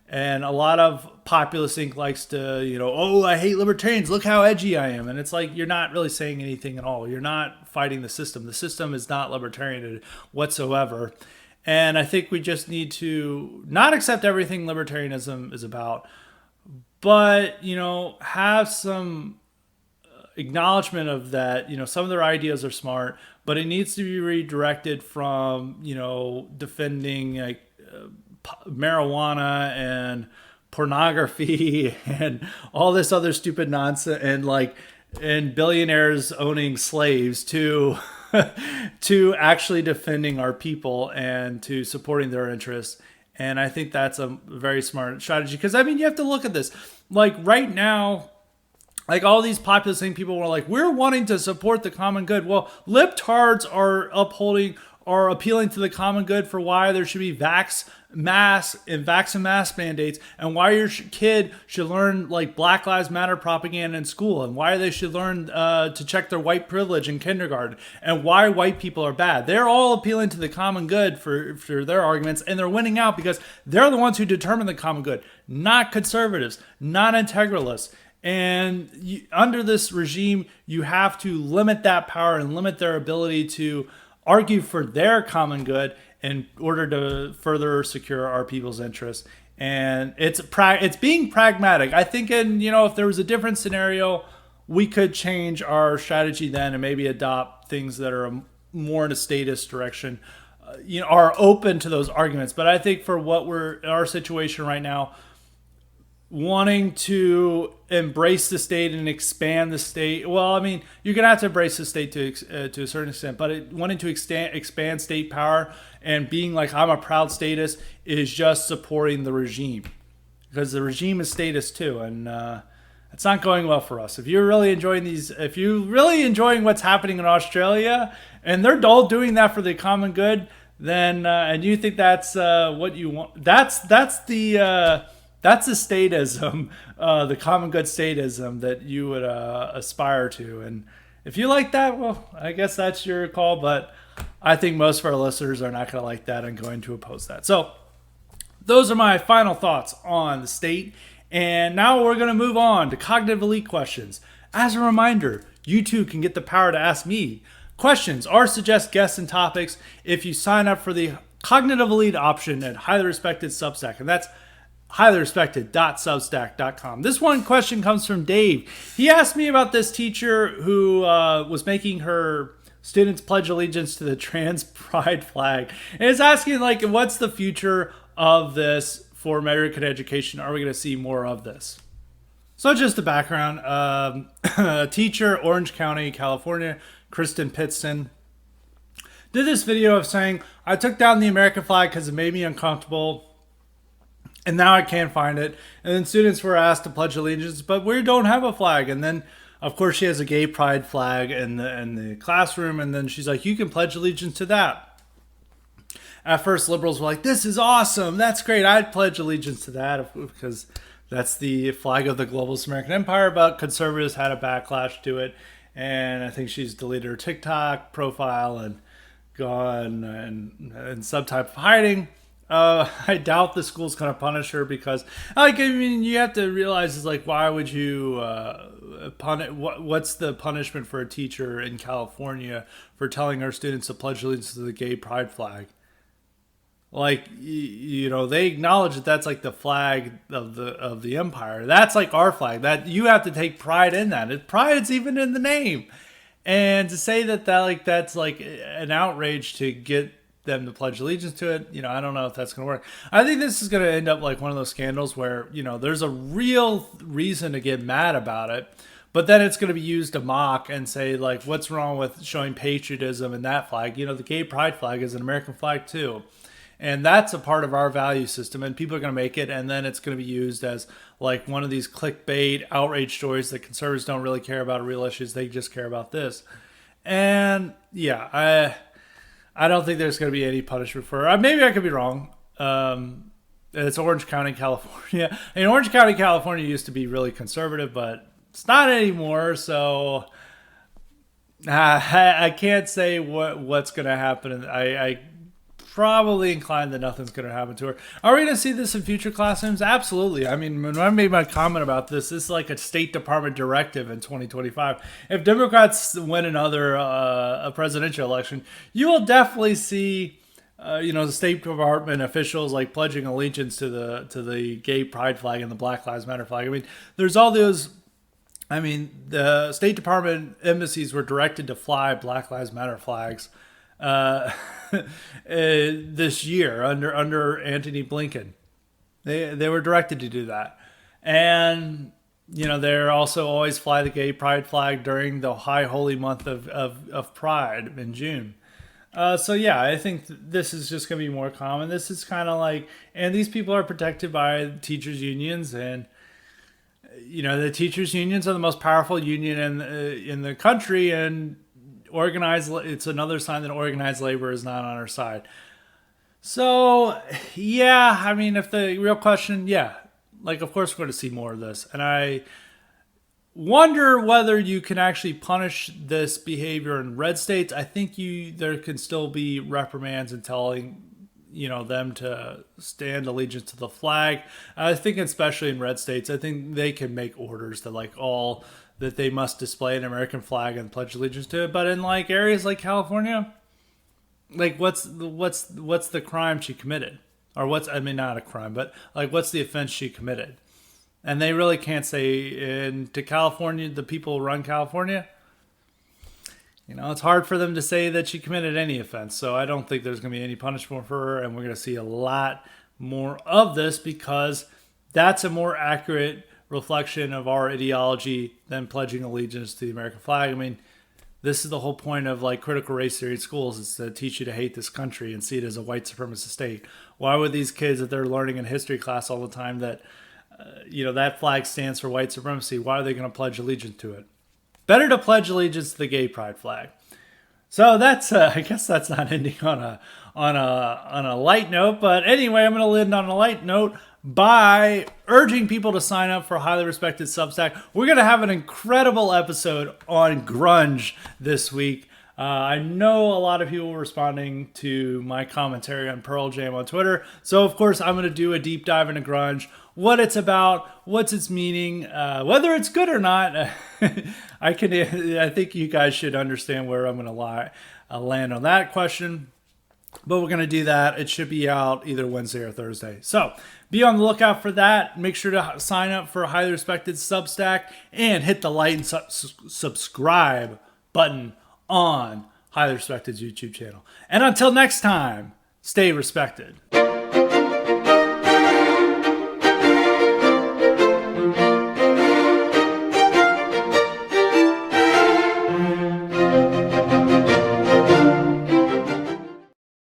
Speaker 1: And a lot of populist Inc. likes to, oh, I hate libertarians. Look how edgy I am. And it's like, you're not really saying anything at all. You're not fighting the system. The system is not libertarian whatsoever. And I think we just need to not accept everything libertarianism is about, but, have some acknowledgement of that. Some of their ideas are smart, but it needs to be redirected from, defending like marijuana and pornography and all this other stupid nonsense and billionaires owning slaves to to actually defending our people and to supporting their interests. And I think that's a very smart strategy, because you have to look at this. Like right now, like all these populist people were like, we're wanting to support the common good. Well, libtards are appealing to the common good for why there should be vax and mask mandates, and why your kid should learn like Black Lives Matter propaganda in school, and why they should learn to check their white privilege in kindergarten, and why white people are bad. They're all appealing to the common good for their arguments, and they're winning out because they're the ones who determine the common good, not conservatives, not integralists. And under this regime, you have to limit that power and limit their ability to argue for their common good in order to further secure our people's interests. And it's being pragmatic. I think if there was a different scenario, we could change our strategy then and maybe adopt things that are more in a statist direction, are open to those arguments. But I think for our situation right now, wanting to embrace the state and expand the state. Well, you're going to have to embrace the state to a certain extent, but wanting to expand state power and being like, I'm a proud statist, is just supporting the regime, because the regime is statist too. And it's not going well for us. If you're really enjoying what's happening in Australia and they're all doing that for the common good, then, and you think that's what you want, that's the statism, the common good statism that you would aspire to. And if you like that, well, I guess that's your call. But I think most of our listeners are not going to like that and going to oppose that. So those are my final thoughts on the state. And now we're going to move on to cognitive elite questions. As a reminder, you too can get the power to ask me questions or suggest guests and topics if you sign up for the cognitive elite option at Highly Respected Substack. And that's highlyrespected.substack.com. This one question comes from Dave. He asked me about this teacher who was making her students pledge allegiance to the trans pride flag. And is asking, like, what's the future of this for American education? Are we going to see more of this? So just the background. A teacher, Orange County, California, Kristen Pittston, did this video of saying, I took down the American flag because it made me uncomfortable, and now I can't find it. And then students were asked to pledge allegiance, but we don't have a flag. And then, of course, she has a gay pride flag in the classroom. And then she's like, you can pledge allegiance to that. At first, liberals were like, this is awesome. That's great. I'd pledge allegiance to that because that's the flag of the globalist American empire. But conservatives had a backlash to it. And I think she's deleted her TikTok profile and gone in some type of hiding. I doubt the school's going to punish her because, you have to realize is like, why would you punish? What's the punishment for a teacher in California for telling our students to pledge allegiance to the gay pride flag? Like, they acknowledge that that's like the flag of the empire. That's like our flag. That you have to take pride in that. Pride's even in the name, and to say that's like an outrage to get them to pledge allegiance to it, I don't know if that's going to work. I think this is going to end up like one of those scandals where, there's a real reason to get mad about it, but then it's going to be used to mock and say, like, what's wrong with showing patriotism in that flag? The gay pride flag is an American flag too. And that's a part of our value system, and people are going to make it, and then it's going to be used as like one of these clickbait outrage stories that conservatives don't really care about real issues. They just care about this. And yeah, I don't think there's going to be any punishment for her. Maybe I could be wrong. It's Orange County, California. And Orange County, California used to be really conservative, but it's not anymore. So I can't say what's going to happen. I probably inclined that nothing's going to happen to her. Are we going to see this in future classrooms? Absolutely. When I made my comment about this is like a State Department directive in 2025. If Democrats win another a presidential election, you will definitely see the State Department officials like pledging allegiance to the gay pride flag and the Black Lives Matter flag. I mean, there's all those. I mean, the State Department embassies were directed to fly Black Lives Matter flags uh, this year under Antony Blinken. They were directed to do that, and they're also always fly the gay pride flag during the high holy month of Pride in June. So yeah, I think this is just going to be more common. This is kind of like, and these people are protected by teachers unions, and the teachers unions are the most powerful union in the country, and organized. It's another sign that organized labor is not on our side. So yeah, I mean, if the real question, yeah, like of course we're going to see more of this, and I wonder whether you can actually punish this behavior in red states. I think there can still be reprimands and telling them to stand allegiance to the flag. I think especially in red states, I think they can make orders that that they must display an American flag and pledge allegiance to it. But in like areas like California, like what's the crime she committed, or not a crime, but like what's the offense she committed? And they really can't say to California, the people who run California, it's hard for them to say that she committed any offense. So I don't think there's going to be any punishment for her. And we're going to see a lot more of this because that's a more accurate reflection of our ideology than pledging allegiance to the American flag. I mean, this is the whole point of like critical race theory in schools, is to teach you to hate this country and see it as a white supremacist state. Why would these kids that they're learning in history class all the time that that flag stands for white supremacy, why are they going to pledge allegiance to it? Better to pledge allegiance to the gay pride flag. So that's I guess that's not ending on a light note, but anyway, I'm going to end on a light note by urging people to sign up for Highly Respected Substack. We're going to have an incredible episode on grunge this week. I know a lot of people responding to my commentary on Pearl Jam on Twitter. So, of course, I'm going to do a deep dive into grunge, what it's about, what's its meaning, whether it's good or not. I think you guys should understand where I'm going to land on that question. But we're going to do that. It should be out either Wednesday or Thursday. So be on the lookout for that. Make sure to sign up for a Highly Respected Substack and hit the like and subscribe button on Highly Respected's YouTube channel. And until next time, stay respected.